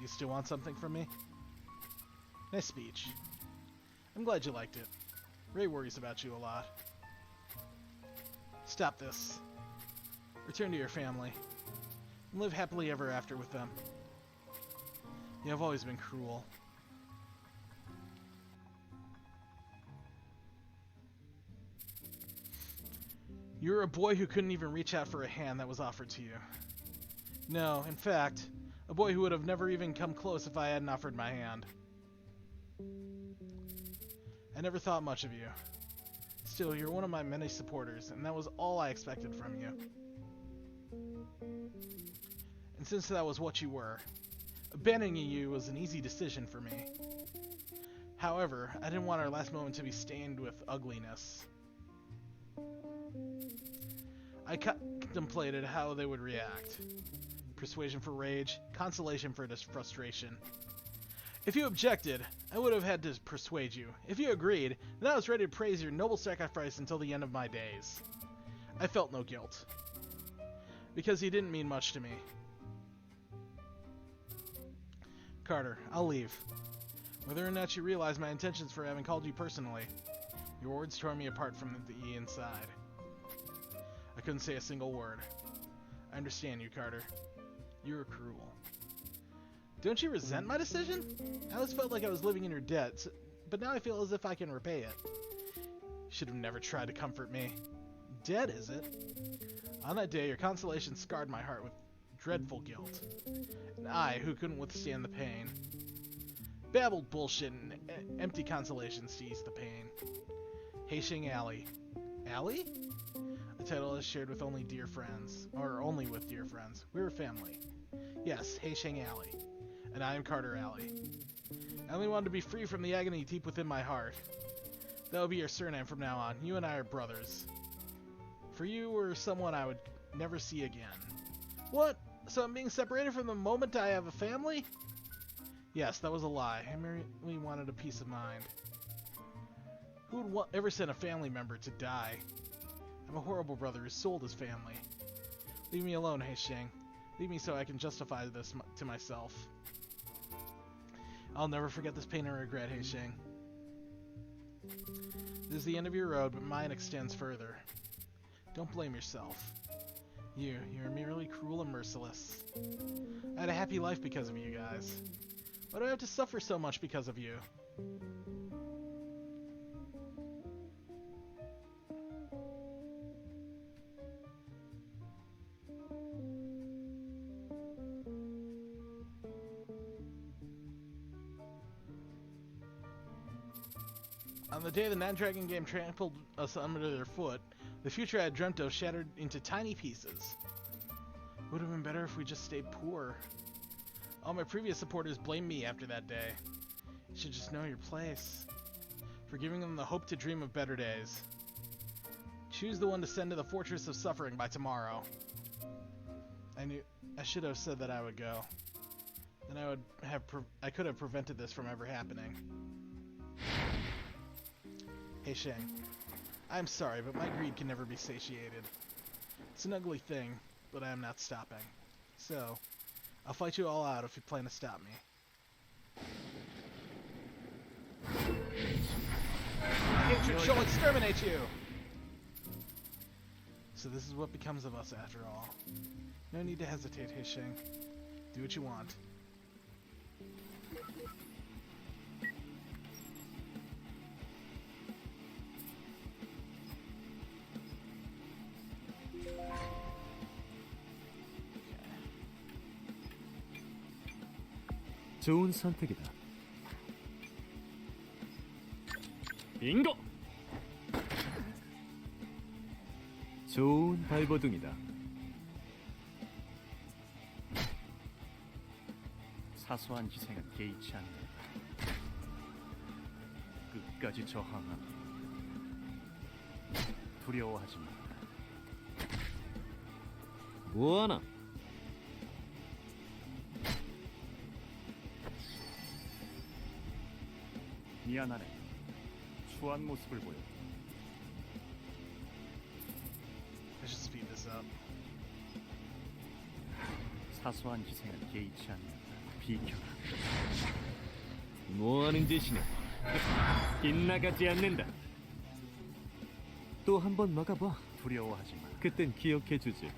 You still want something from me? Nice speech. I'm glad you liked it. Ray worries about you a lot. Stop this. Return to your family. And live happily ever after with them. You have always been cruel. You're a boy who couldn't even reach out for a hand that was offered to you. No, in fact, a boy who would have never even come close if I hadn't offered my hand. I never thought much of you. Still, you're one of my many supporters, and that was all I expected from you. And since that was what you were, abandoning you was an easy decision for me. However, I didn't want our last moment to be stained with ugliness. I contemplated how they would react. Persuasion for rage, consolation for frustration. If you objected, I would have had to persuade you. If you agreed, then I was ready to praise your noble sacrifice until the end of my days. I felt no guilt, because he didn't mean much to me. Carter, I'll leave. Whether or not you realize my intentions for having called you personally, your words tore me apart from the inside. I couldn't say a single word. I understand you, Carter. You were cruel. Don't you resent my decision? I always felt like I was living in your debt, but now I feel as if I can repay it. You should have never tried to comfort me. Dead, is it? On that day, your consolation scarred my heart with dreadful guilt. And I, who couldn't withstand the pain, babbled bullshit and empty consolations to ease the pain. Heisheng Alley. Alley? A title I shared with only dear friends. Or only with dear friends. We were family. Yes, Heisheng Alley. And I am Carter Alley. I only wanted to be free from the agony deep within my heart. That will be your surname from now on. You and I are brothers. For you were someone I would never see again. What? So I'm being separated from the moment I have a family? Yes, that was a lie. I merely wanted a peace of mind. Who would ever send a family member to die? I'm a horrible brother who sold his family. Leave me alone, Heisheng. Leave me so I can justify this to myself. I'll never forget this pain and regret, Heisheng. This is the end of your road, but mine extends further. Don't blame yourself. You're merely cruel and merciless. I had a happy life because of you guys. Why do I have to suffer so much because of you? On the day the Nine-Dragon game trampled us under their foot, the future I had dreamt of shattered into tiny pieces. It would have been better if we just stayed poor. All my previous supporters blamed me after that day. You should just know your place. For giving them the hope to dream of better days. Choose the one to send to the Fortress of Suffering by tomorrow. I should have said that I would go. Then I could have prevented this from ever happening. Heisheng, I'm sorry, but my greed can never be satiated. It's an ugly thing, but I am not stopping. So, I'll fight you all out if you plan to stop me. My hatred shall exterminate you! So this is what becomes of us after all. No need to hesitate, Heisheng. Do what you want. 좋은 선택이다. 빙고! 좋은 발버둥이다. 사소한 희생은 개의치 않는다. 끝까지 저항하라. 두려워하지 마. 뭐하나? 미안하네. 추한 모습을 보여. I should speed this up. 사소한 희생은 개의치 않는다. 비켜라. 뭐하는 짓이냐? 빗나가지 않는다. 또 한 번 막아봐. 두려워하지 마. 그땐 기억해주지.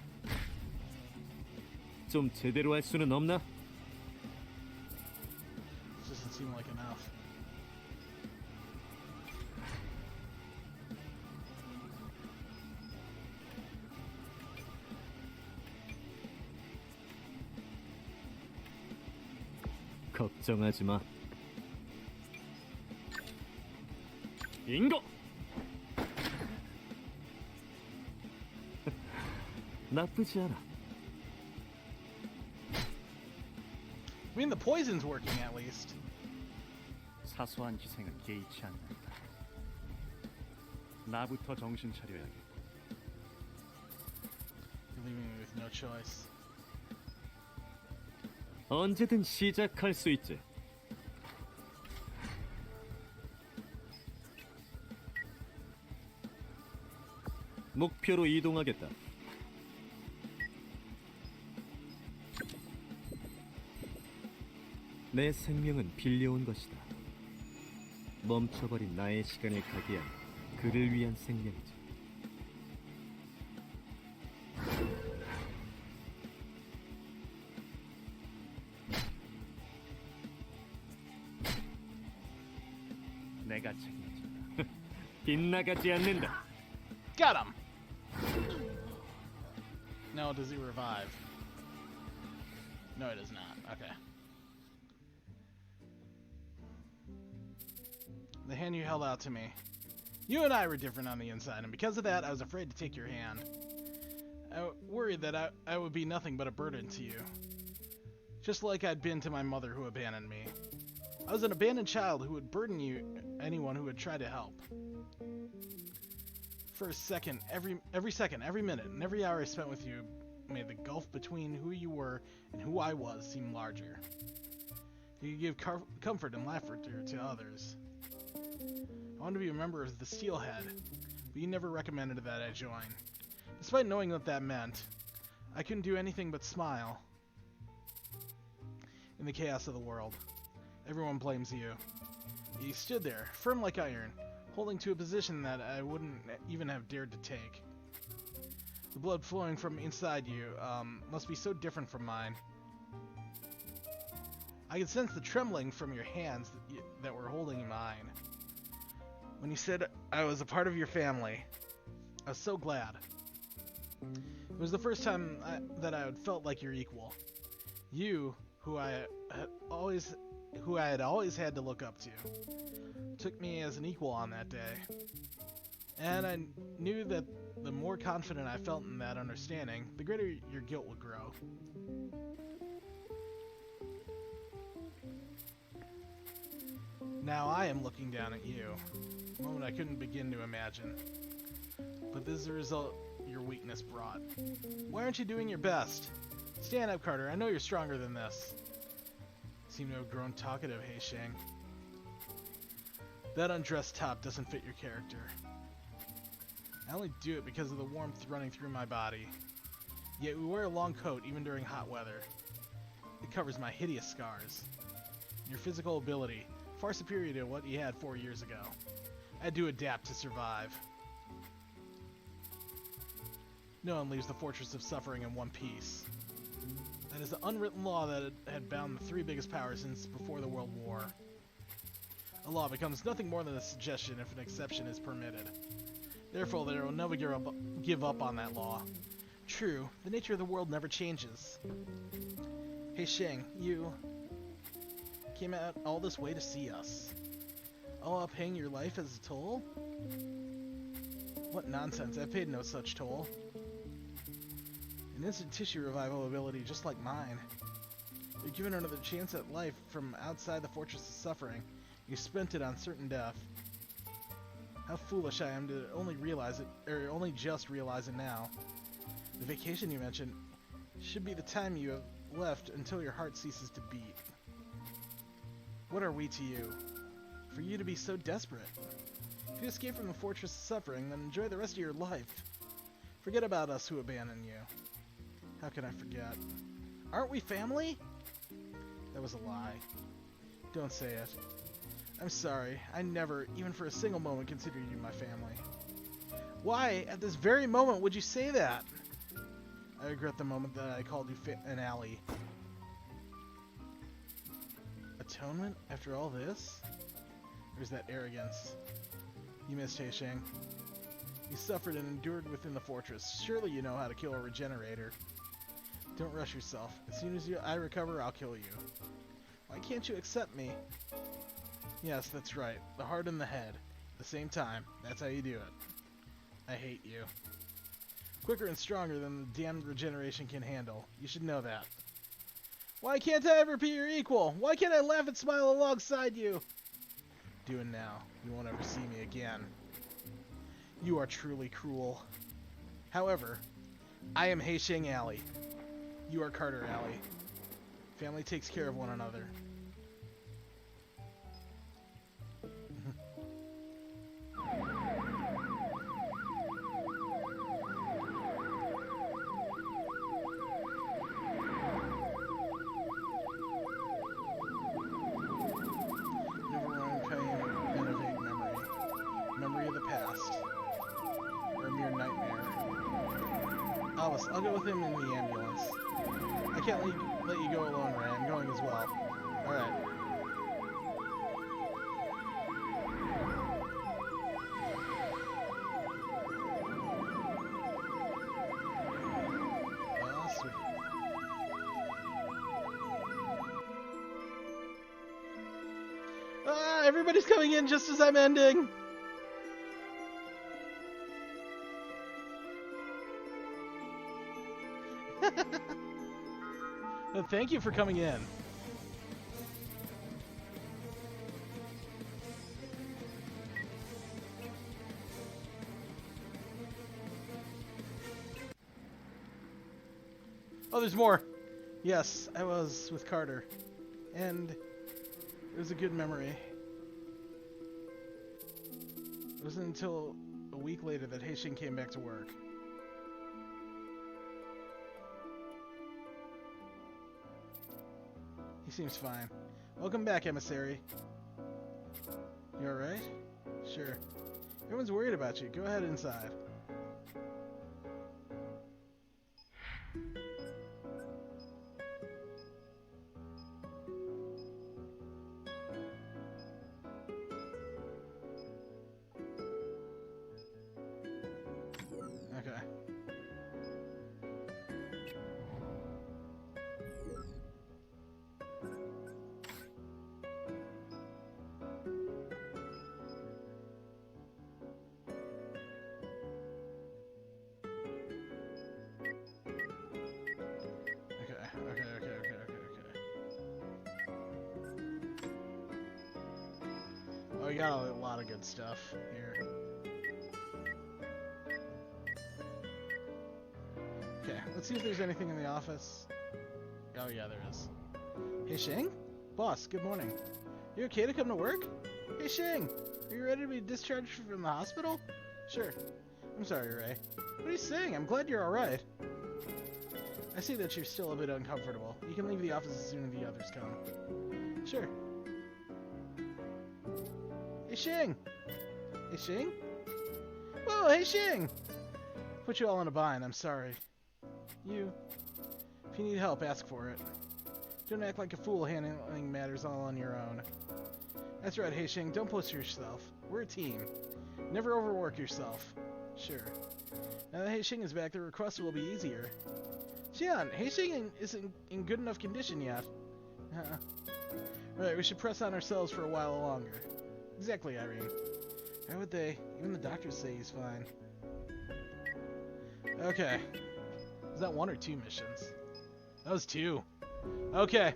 좀 제대로 할 수는 없나? This doesn't seem like enough. 걱정하지 마. 인고! 나쁘지 않아. I mean, the poison's working at least. 사소한 희생은 개의치 않는다. 나부터 정신 차려야겠다. You're leaving me with no choice. 언제든 시작할 수 있지. 목표로 이동하겠다. 내 생명은 빌려온 것이다. 멈춰버린 나의 시간을 가게 한 그를 위한 생명이지. 내가 책임진다. 빗나가지 않는다. Got him! No, does he revive? No, he does not. Okay. The hand you held out to me. You and I were different on the inside, and because of that, I was afraid to take your hand. I worried that I would be nothing but a burden to you. Just like I'd been to my mother who abandoned me. I was an abandoned child who would burden anyone who would try to help. For a second, every second, every minute, and every hour I spent with you made the gulf between who you were and who I was seem larger. You could give comfort and laughter to others. I wanted to be a member of the Steelhead, but you never recommended that I join. Despite knowing what that meant, I couldn't do anything but smile. In the chaos of the world, everyone blames you. You stood there, firm like iron, holding to a position that I wouldn't even have dared to take. The blood flowing from inside you must be so different from mine. I could sense the trembling from your hands that were holding mine. When you said I was a part of your family, I was so glad. It was the first time that I had felt like your equal. You, who I had always had to look up to, took me as an equal on that day. And I knew that the more confident I felt in that understanding, the greater your guilt would grow. Now I am looking down at you, a moment I couldn't begin to imagine. But this is the result your weakness brought. Why aren't you doing your best? Stand up, Carter. I know you're stronger than this. You seem to have grown talkative, Hei Shang. That undressed top doesn't fit your character. I only do it because of the warmth running through my body. Yet we wear a long coat even during hot weather. It covers my hideous scars. Your physical ability, far superior to what you had 4 years ago. I had to adapt to survive. No one leaves the Fortress of Suffering in one piece. That is the unwritten law that had bound the three biggest powers since before the World War. A law becomes nothing more than a suggestion if an exception is permitted. Therefore, there will never give up on that law. True, the nature of the world never changes. Hey Shang, you came out all this way to see us. All while paying your life as a toll? What nonsense, I've paid no such toll. An instant tissue revival ability just like mine. You're given another chance at life from outside the Fortress of Suffering. You spent it on certain death. How foolish I am to only just realize it now. The vacation you mentioned should be the time you have left until your heart ceases to beat. What are we to you? For you to be so desperate. If you escape from the Fortress of Suffering, then enjoy the rest of your life. Forget about us who abandoned you. How can I forget? Aren't we family? That was a lie. Don't say it. I'm sorry. I never, even for a single moment, considered you my family. Why, at this very moment, would you say that? I regret the moment that I called you an ally. Atonement after all this? Or is that arrogance? You missed Heisheng. You suffered and endured within the fortress. Surely you know how to kill a regenerator. Don't rush yourself. As soon as I recover, I'll kill you. Why can't you accept me? Yes, that's right. The heart and the head. At the same time. That's how you do it. I hate you. Quicker and stronger than the damned regeneration can handle. You should know that. Why can't I ever be your equal? Why can't I laugh and smile alongside you? Do it now. You won't ever see me again. You are truly cruel. However, I am Heisheng Alley. You are Carter Alley. Family takes care of one another. I'll go with him in the ambulance. I can't let you go alone, Ray. I'm going as well. Alright. Oh, sweet. Ah, everybody's coming in just as I'm ending! Thank you for coming in. Oh, there's more. Yes, I was with Carter. And it was a good memory. It wasn't until a week later that Heisheng came back to work. He seems fine. Welcome back, emissary. You alright? Sure. Everyone's worried about you. Go ahead inside. Okay. Oh, you got a lot of good stuff here. Okay, let's see if there's anything in the office. Oh yeah, there is. Heisheng? Boss, good morning. You okay to come to work? Heisheng, are you ready to be discharged from the hospital? Sure. I'm sorry, Ray. What are you saying? I'm glad you're alright. I see that you're still a bit uncomfortable. You can leave the office as soon as the others come. Sure. Heisheng! Heisheng? Whoa, Heisheng! Put you all in a bind, I'm sorry. If you need help, ask for it. Don't act like a fool handling matters all on your own. That's right, Heisheng, don't push yourself. We're a team. Never overwork yourself. Sure. Now that Heisheng is back, the request will be easier. Xian, Heisheng isn't in good enough condition yet. Right, we should press on ourselves for a while longer. Exactly, Irene. Why would they? Even the doctors say he's fine. Okay. Is that one or two missions? That was two. Okay.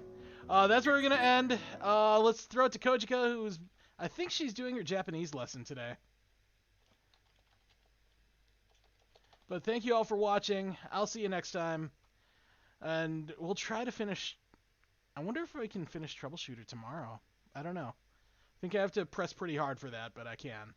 That's where we're going to end. Let's throw it to Kojika, who's... I think she's doing her Japanese lesson today. But thank you all for watching. I'll see you next time. And we'll try to finish... I wonder if I can finish Troubleshooter tomorrow. I don't know. I think I have to press pretty hard for that, but I can.